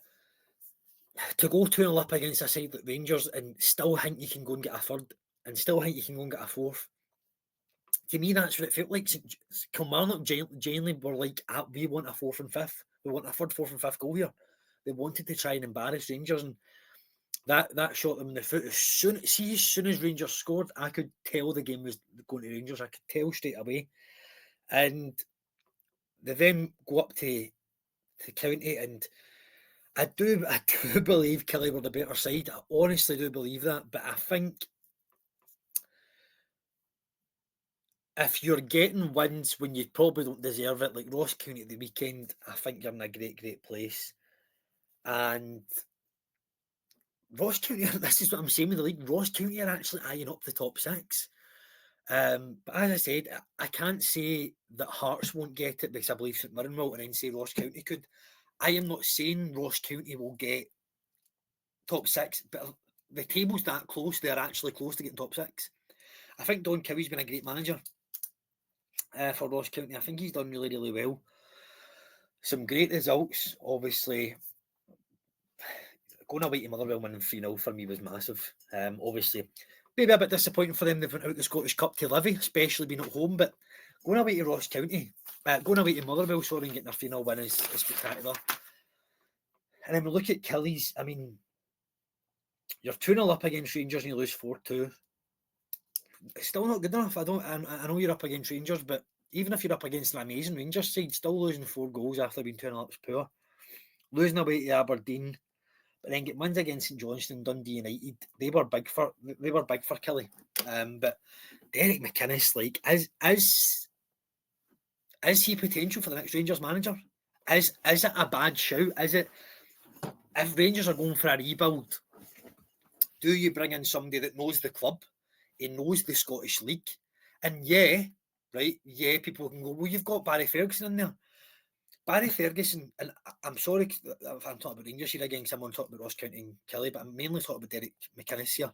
to go 2-0 up against a side like Rangers and still think you can go and get a third and still think you can go and get a fourth, to me that's what it felt like. Kilmarnock genuinely were like, we want a fourth and fifth. We want a third, fourth and fifth goal here. They wanted to try and embarrass Rangers, and that shot them in the foot. As soon as Rangers scored, I could tell the game was going to Rangers. I could tell straight away. And they then go up to County, and I do believe Killie were the better side. I honestly do believe that. But I think if you're getting wins when you probably don't deserve it, like Ross County at the weekend, I think you're in a great, great place. And Ross County, this is what I'm saying with the league, Ross County are actually eyeing up the top six. But as I said, I can't say that Hearts won't get it because I believe St Mirren will, and then say Ross County could. I am not saying Ross County will get top six, but the table's that close, they're actually close to getting top six. I think Don Cowie's been a great manager for Ross County. I think he's done really, really well. Some great results, obviously. Going away to Motherwell winning 3-0 for me was massive. Obviously, maybe a bit disappointing for them. They've went out the Scottish Cup to Livy, especially being at home. But going away to Ross County, going away to Motherwell, and getting a 3-0 win is spectacular. And then we look at Killie's. I mean, you're 2-0 up against Rangers and you lose 4-2. It's still not good enough. I know you're up against Rangers, but even if you're up against an amazing Rangers side, still losing 4 goals after being 2-0 up is poor. Losing away to Aberdeen, but then get wins against St Johnstone, Dundee United. They were big for Killie. But Derek McInnes, like, is he potential for the next Rangers manager? Is it a bad shout? Is it, if Rangers are going for a rebuild, do you bring in somebody that knows the club, he knows the Scottish League, and people can go, well, you've got Barry Ferguson in there. Barry Ferguson, and I'm sorry if I'm talking about Rangers here again, someone talking about Ross County and Killie, but I'm mainly talking about Derek McInnes here.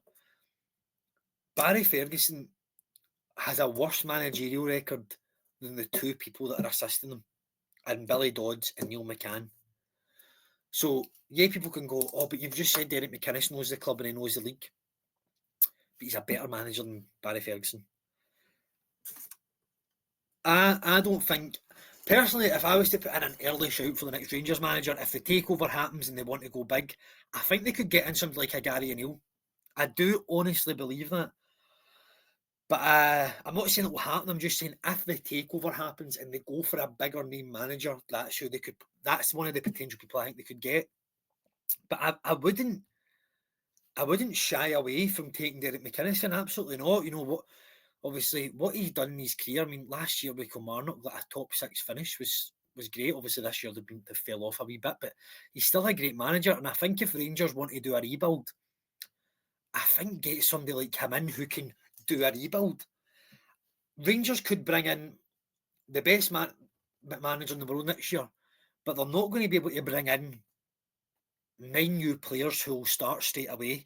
Barry Ferguson has a worse managerial record than the two people that are assisting him, and Billy Dodds and Neil McCann. So, people can go, oh, but you've just said Derek McInnes knows the club and he knows the league. But he's a better manager than Barry Ferguson. I don't think, personally, if I was to put in an early shout for the next Rangers manager, if the takeover happens and they want to go big, I think they could get in something like a Gary O'Neill. I do honestly believe that. But I'm not saying it will happen. I'm just saying if the takeover happens and they go for a bigger name manager, that's who they could. That's one of the potential people I think they could get. But I wouldn't shy away from taking Derek McInnes. Absolutely not. You know what? Obviously, what he's done in his career. I mean, last year with Kilmarnock, that a top 6 finish was great. Obviously, this year they fell off a wee bit, but he's still a great manager. And I think if Rangers want to do a rebuild, I think get somebody like him in who can do a rebuild. Rangers could bring in the best manager in the world next year, but they're not going to be able to bring in 9 new players who will start straight away.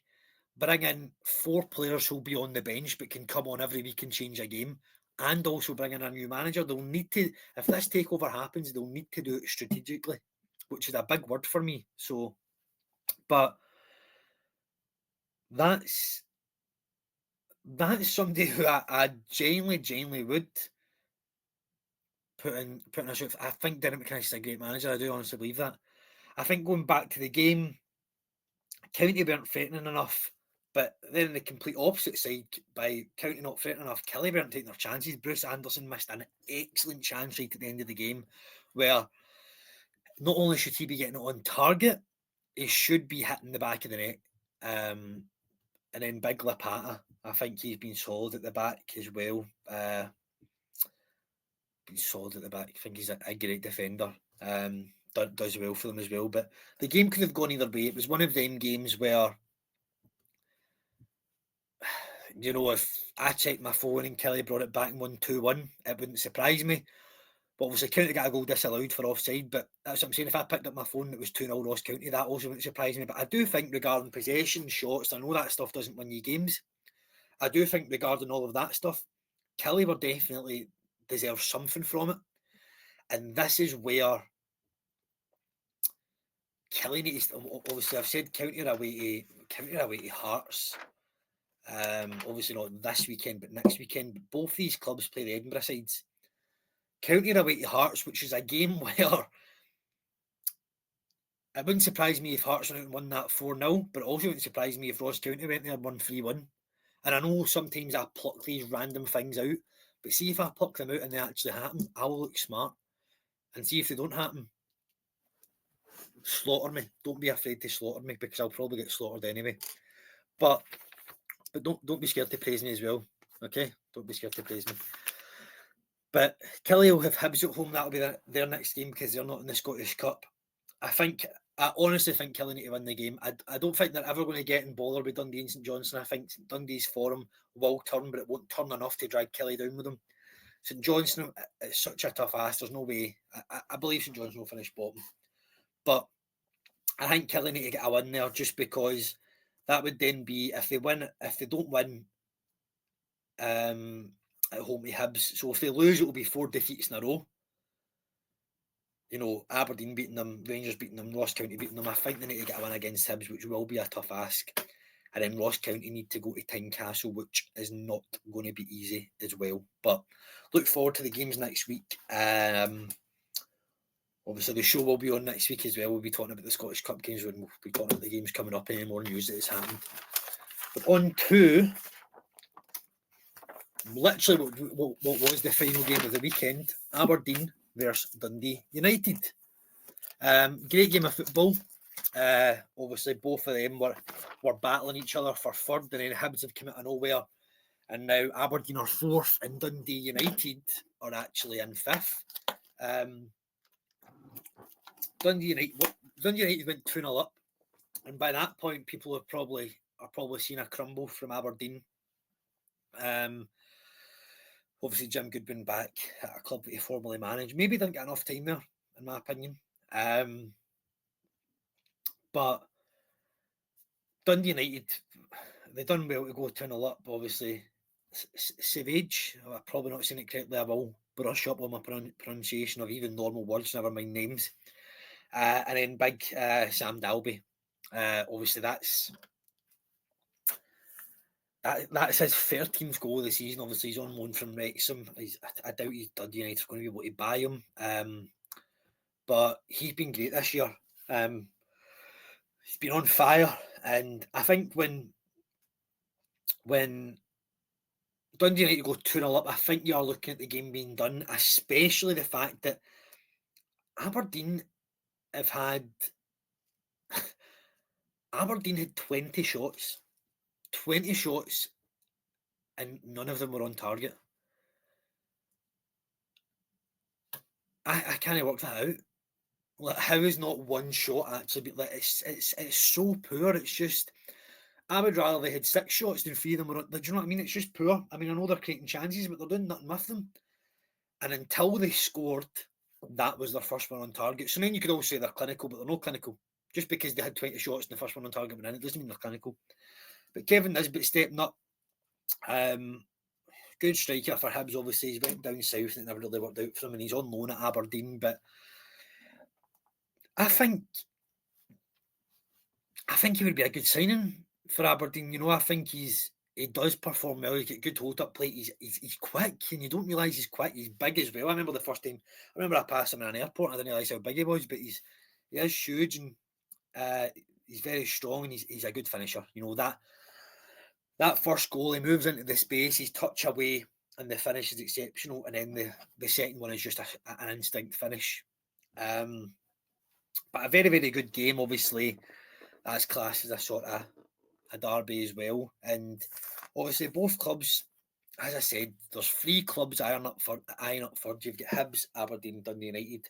Bring in 4 players who'll be on the bench but can come on every week and change a game, and also bring in a new manager. They'll need to, if this takeover happens, they'll need to do it strategically, which is a big word for me. So, but that's somebody who I genuinely would put in a shout. I think Derek McInnes is a great manager. I do honestly believe that. I think going back to the game, County weren't threatening enough, but then the complete opposite side, by County not threatening enough, Kelly weren't taking their chances. Bruce Anderson missed an excellent chance right at the end of the game, where not only should he be getting it on target, he should be hitting the back of the net. And then Big Lapata, I think he's been solid at the back as well. Been solid at the back. I think he's a great defender. Does well for them as well. But the game could have gone either way. It was one of them games where, you know, if I checked my phone and Kelly brought it back and won 2-1, it wouldn't surprise me. But obviously, County got a goal disallowed for offside. But that's what I'm saying. If I picked up my phone and it was 2-0 Ross County, that also wouldn't surprise me. But I do think regarding possession, shots, I know that stuff doesn't win you games. I do think regarding all of that stuff, Kelly were definitely deserve something from it. And this is where Kelly needs. Obviously, I've said County are away to Hearts. Obviously not this weekend, but next weekend. But both these clubs play the Edinburgh sides. County are away to Hearts, which is a game where it wouldn't surprise me if Hearts went out and won that 4-0, but it also wouldn't surprise me if Ross County went there and won 3-1. And I know sometimes I pluck these random things out, but see if I pluck them out and they actually happen, I'll look smart. And see if they don't happen, slaughter me. Don't be afraid to slaughter me, because I'll probably get slaughtered anyway. But don't be scared to praise me as well. Okay? Don't be scared to praise me. But Kelly will have Hibs at home. That'll be their next game because they're not in the Scottish Cup. I honestly think Kelly need to win the game. I don't think they're ever going to get in bother with Dundee and St Johnstone. I think Dundee's form will turn, but it won't turn enough to drag Kelly down with them. St Johnstone, it's such a tough ask. There's no way. I believe St Johnstone will finish bottom. But I think Kelly need to get a win there, just because that would then be, if they don't win at home to Hibs, so if they lose, it will be 4 defeats in a row. You know, Aberdeen beating them, Rangers beating them, Ross County beating them. I think they need to get a win against Hibs, which will be a tough ask. And then Ross County need to go to Tynecastle, which is not going to be easy as well. But look forward to the games next week. Obviously, the show will be on next week as well. We'll be talking about the Scottish Cup games, and we'll be talking about the games coming up, any more news that has happened. But on to literally what was the final game of the weekend, Aberdeen versus Dundee United. Great game of football. Obviously, both of them were battling each other for third, and then Hibs have come out of nowhere, and now Aberdeen are fourth, and Dundee United are actually in fifth. Dundee United went 2-0 up, and by that point, people are probably seeing a crumble from Aberdeen. Obviously, Jim Goodwin back at a club that he formerly managed. Maybe didn't get enough time there, in my opinion. But Dundee United, they done well to go 2-0 up, obviously. Savage, I'm probably not saying it correctly. I will brush up on my pronunciation of even normal words, never mind names. And then big Sam Dalby. Obviously, that's his 13th goal of the season. Obviously, he's on loan from Wrexham. I doubt Dundee United are going to be able to buy him. But he's been great this year. He's been on fire. And I think when Dundee United go 2-0 up. I think you are looking at the game being done, especially the fact that Aberdeen have had 20 shots. 20 shots and none of them were on target. I can't work that out. Like, how is not one shot actually? Like, it's so poor. It's just, I would rather they had 6 shots than 3 of them were on. Like, do you know what I mean? It's just poor. I mean, I know they're creating chances, but they're doing nothing with them. And until they scored, that was their first one on target. So then you could all say they're clinical, but they're not clinical. Just because they had 20 shots and the first one on target went in, it doesn't mean they're clinical. But Kevin Nisbet stepping up. Good striker for Hibs, obviously. He's went down south and it never really worked out for him, and he's on loan at Aberdeen. But I think he would be a good signing for Aberdeen. You know, I think he does perform well. He's got good hold up play. He's quick, and you don't realise he's quick. He's big as well. I remember the first time. I passed him in an airport. And I didn't realise how big he was, but he is huge, and he's very strong, and he's a good finisher. You know, that first goal, he moves into the space, he's touch away, and the finish is exceptional. And then the second one is just an instinct finish. But a very, very good game, obviously. That's classed as a sort of a derby as well. And obviously both clubs, as I said, there's 3 clubs eyeing up for. You've got Hibs, Aberdeen, Dundee United.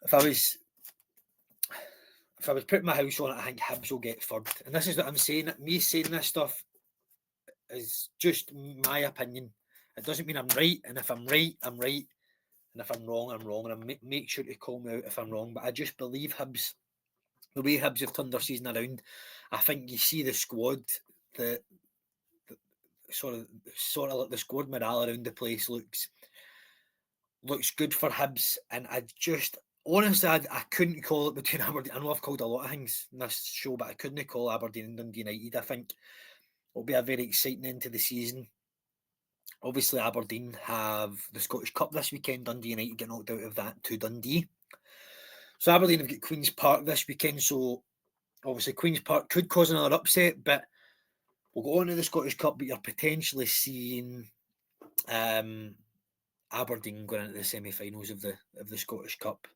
If I was putting my house on it, I think Hibs will get third. And this is what I'm saying. Me saying this stuff is just my opinion. It doesn't mean I'm right. And if I'm right, I'm right. And if I'm wrong, I'm wrong. And I make sure to call me out if I'm wrong. But I just believe Hibs, the way Hibs have turned their season around, I think you see the squad, the sort of like the squad morale around the place looks good for Hibs. And I just, honestly, I couldn't call it between Aberdeen. I know I've called a lot of things in this show, but I couldn't call Aberdeen and Dundee United. I think it'll be a very exciting end to the season. Obviously, Aberdeen have the Scottish Cup this weekend. Dundee United get knocked out of that to Dundee. So Aberdeen have got Queen's Park this weekend. So obviously Queen's Park could cause another upset, but we'll go on to the Scottish Cup. But you're potentially seeing Aberdeen going into the semi-finals of the Scottish Cup.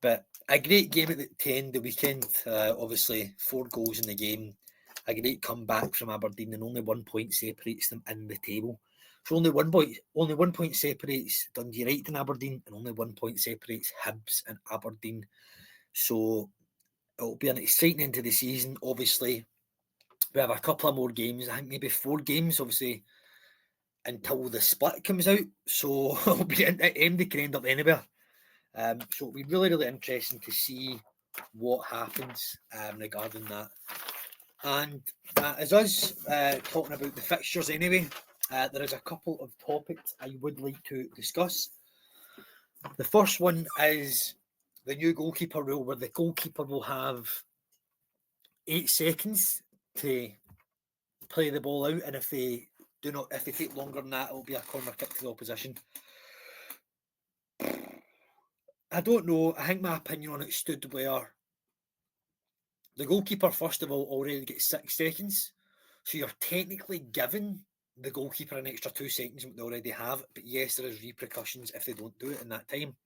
But a great game at the end of the weekend. Obviously, 4 goals in the game. A great comeback from Aberdeen, and only 1 point separates them in the table. So only one point separates Dundee United and Aberdeen, and only 1 point separates Hibs and Aberdeen. So it'll be an exciting end to the season. Obviously, we have a couple of more games. I think maybe 4 games, obviously, until the split comes out. So it'll be at the end. It can end up anywhere. So it'll be really, really interesting to see what happens regarding that. And that is us talking about the fixtures anyway. There is a couple of topics I would like to discuss. The first one is the new goalkeeper rule, where the goalkeeper will have 8 seconds to play the ball out, and if they take longer than that, it'll be a corner kick to the opposition. I don't know. I think my opinion on it stood where the goalkeeper, first of all, already gets 6 seconds. So you're technically giving the goalkeeper an extra 2 seconds what they already have. But yes, there is repercussions if they don't do it in that time.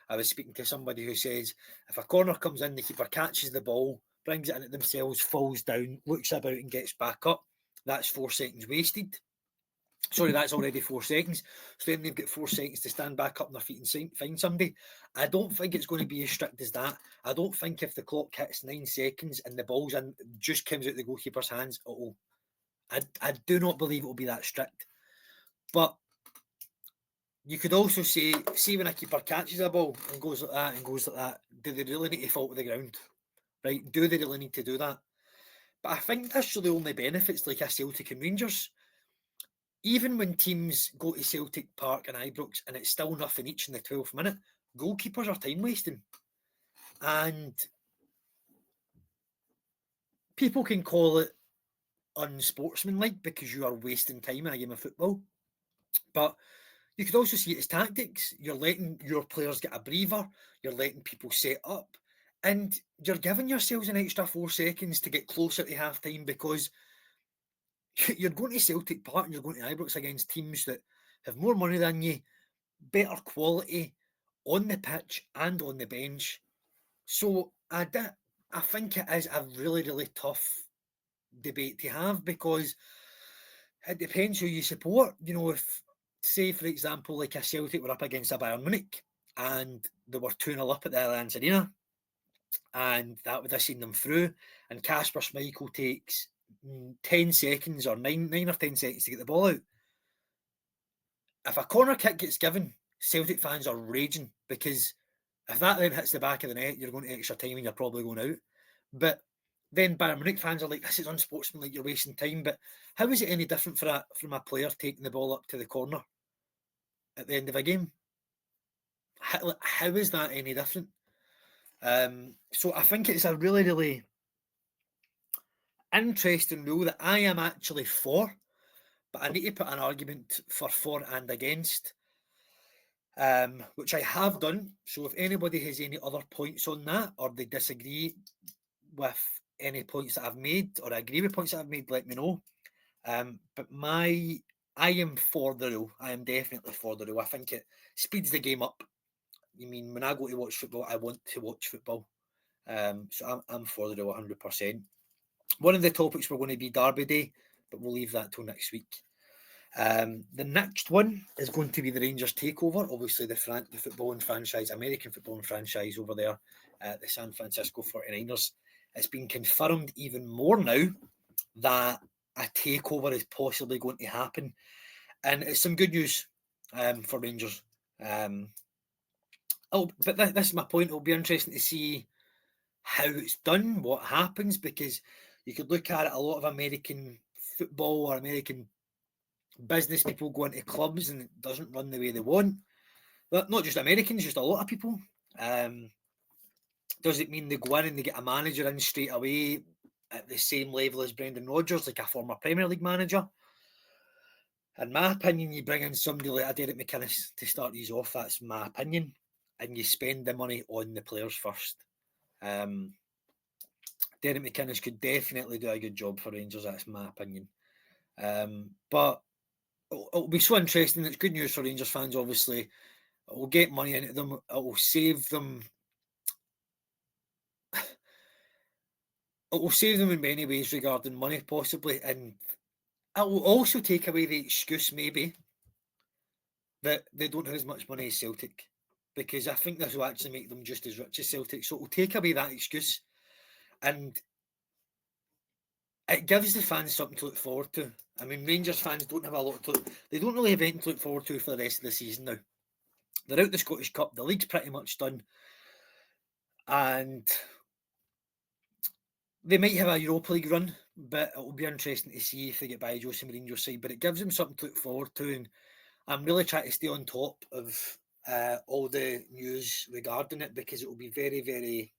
I was speaking to somebody who says if a corner comes in, the keeper catches the ball, brings it in at themselves, falls down, looks about and gets back up, that's 4 seconds wasted. Sorry, that's already 4 seconds. So then they've got 4 seconds to stand back up on their feet and find somebody. I don't think it's going to be as strict as that. I don't think if the clock hits 9 seconds and the ball's in, just comes out the goalkeeper's hands, I do not believe it will be that strict. But you could also say when a keeper catches a ball and goes like that, do they really need to fall to the ground? Right? Do they really need to do that? But I think that's really only benefits like a Celtic and Rangers. Even when teams go to Celtic Park and Ibrox and it's still nothing each in the 12th minute, goalkeepers are time wasting. And people can call it unsportsmanlike because you are wasting time in a game of football. But you could also see it as tactics. You're letting your players get a breather. You're letting people set up. And you're giving yourselves an extra 4 seconds to get closer to half-time because You're going to Celtic Park and you're going to Ibrox against teams that have more money than you, better quality on the pitch and on the bench. So I think it is a really, really tough debate to have, because it depends who you support. You know, if, say, for example, like a Celtic were up against a Bayern Munich and they were 2-0 up at the Allianz Arena, and that would have seen them through, and Kasper Schmeichel takes 10 seconds or 9 or 10 seconds to get the ball out. If a corner kick gets given, Celtic fans are raging, because if that then hits the back of the net, you're going to extra time and you're probably going out. But then Bayern Munich fans are like, this is unsportsmanlike, you're wasting time. But how is it any different from a player taking the ball up to the corner at the end of a game? How is that any different? So I think it's a really, really interesting rule that I am actually for, but I need to put an argument for and against, which I have done. So if anybody has any other points on that, or they disagree with any points that I've made, or agree with points that I've made, let me know. But I am for the rule. I am definitely for the rule. I think it speeds the game up. I mean, when I go to watch football, I want to watch football. So I'm for the rule 100%. One of the topics we're going to be Derby Day, but we'll leave that till next week. The next one is going to be the Rangers takeover. Obviously, the footballing franchise, American footballing franchise over there, the San Francisco 49ers. It's been confirmed even more now that a takeover is possibly going to happen, and it's some good news for Rangers. But this is my point. It'll be interesting to see how it's done, what happens, because you could look at it, a lot of American football or American business people go into clubs and it doesn't run the way they want. Not just Americans, just a lot of people. Does it mean they go in and they get a manager in straight away at the same level as Brendan Rodgers, like a former Premier League manager? In my opinion, you bring in somebody like a Derek McInnes to start these off. That's my opinion. And you spend the money on the players first. Derek McInnes could definitely do a good job for Rangers. That's my opinion. But it'll be so interesting. It's good news for Rangers fans, obviously. It will get money into them. It will save them. It will save them in many ways regarding money, possibly. And it will also take away the excuse, maybe, that they don't have as much money as Celtic. Because I think this will actually make them just as rich as Celtic. So it will take away that excuse. And it gives the fans something to look forward to. I mean, Rangers fans don't have a lot to they don't really have anything to look forward to for the rest of the season now. They're out the Scottish Cup, the league's pretty much done. And they might have a Europa League run, but it will be interesting to see if they get by Jose Mourinho's side. But it gives them something to look forward to, and I'm really trying to stay on top of all the news regarding it, because it will be very, very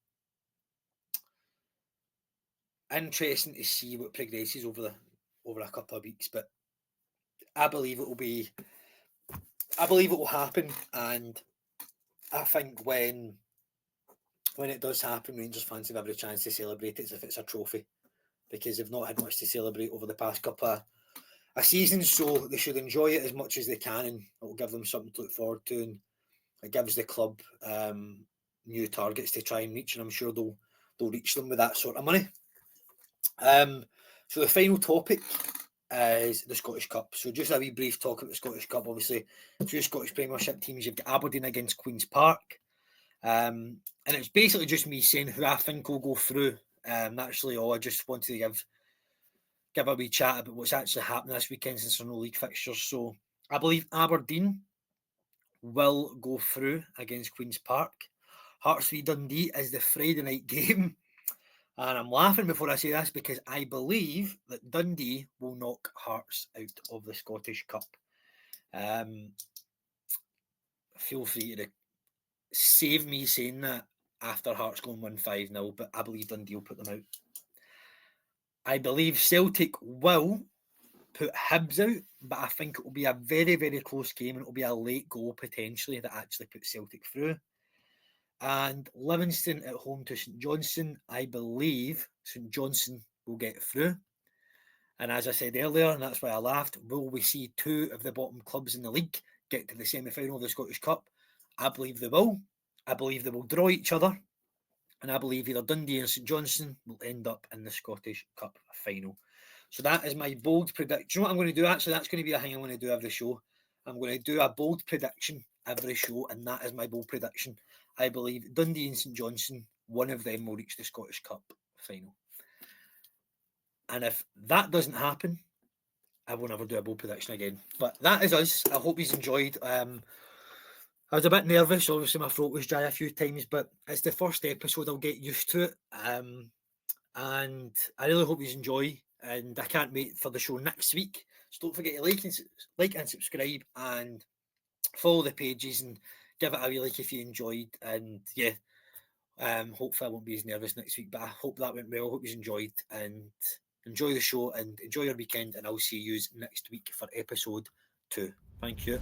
interesting to see what progresses over a couple of weeks. But I believe it will happen, and I think when it does happen, Rangers fans have every chance to celebrate it as if it's a trophy, because they've not had much to celebrate over the past couple of seasons, so they should enjoy it as much as they can, and it will give them something to look forward to, and it gives the club new targets to try and reach, and I'm sure they'll reach them with that sort of money. So the final topic is the Scottish Cup. So just a wee brief talk about the Scottish Cup. Obviously, 2 Scottish Premiership teams. You've got Aberdeen against Queen's Park. And it's basically just me saying who I think will go through. That's really all. I just wanted to give a wee chat about what's actually happening this weekend since there are no league fixtures. So I believe Aberdeen will go through against Queen's Park. Hearts v Dundee is the Friday night game. And I'm laughing before I say this because I believe that Dundee will knock Hearts out of the Scottish Cup. Feel free to save me saying that after Hearts going 1-5-0, but I believe Dundee will put them out. I believe Celtic will put Hibs out, but I think it will be a very, very close game, and it will be a late goal potentially that actually puts Celtic through. And Livingston at home to St Johnstone, I believe St Johnstone will get through. And as I said earlier, and that's why I laughed, will we see two of the bottom clubs in the league get to the semi-final of the Scottish Cup? I believe they will. I believe they will draw each other. And I believe either Dundee and St Johnstone will end up in the Scottish Cup final. So that is my bold prediction. You know what I'm going to do? Actually, that's going to be a thing I'm going to do every show. I'm going to do a bold prediction every show, and that is my bold prediction. I believe Dundee and St Johnstone, one of them will reach the Scottish Cup final. And if that doesn't happen, I will never do a bold prediction again. But that is us. I hope you've enjoyed. I was a bit nervous. Obviously, my throat was dry a few times, but it's the first episode. I'll get used to it. And I really hope you enjoy. And I can't wait for the show next week. So don't forget to like and subscribe and follow the pages and give it a wee like if you enjoyed. And yeah, hopefully I won't be as nervous next week. But I hope that went well. I hope you enjoyed and enjoy the show and enjoy your weekend. And I'll see you next week for episode 2. Thank you.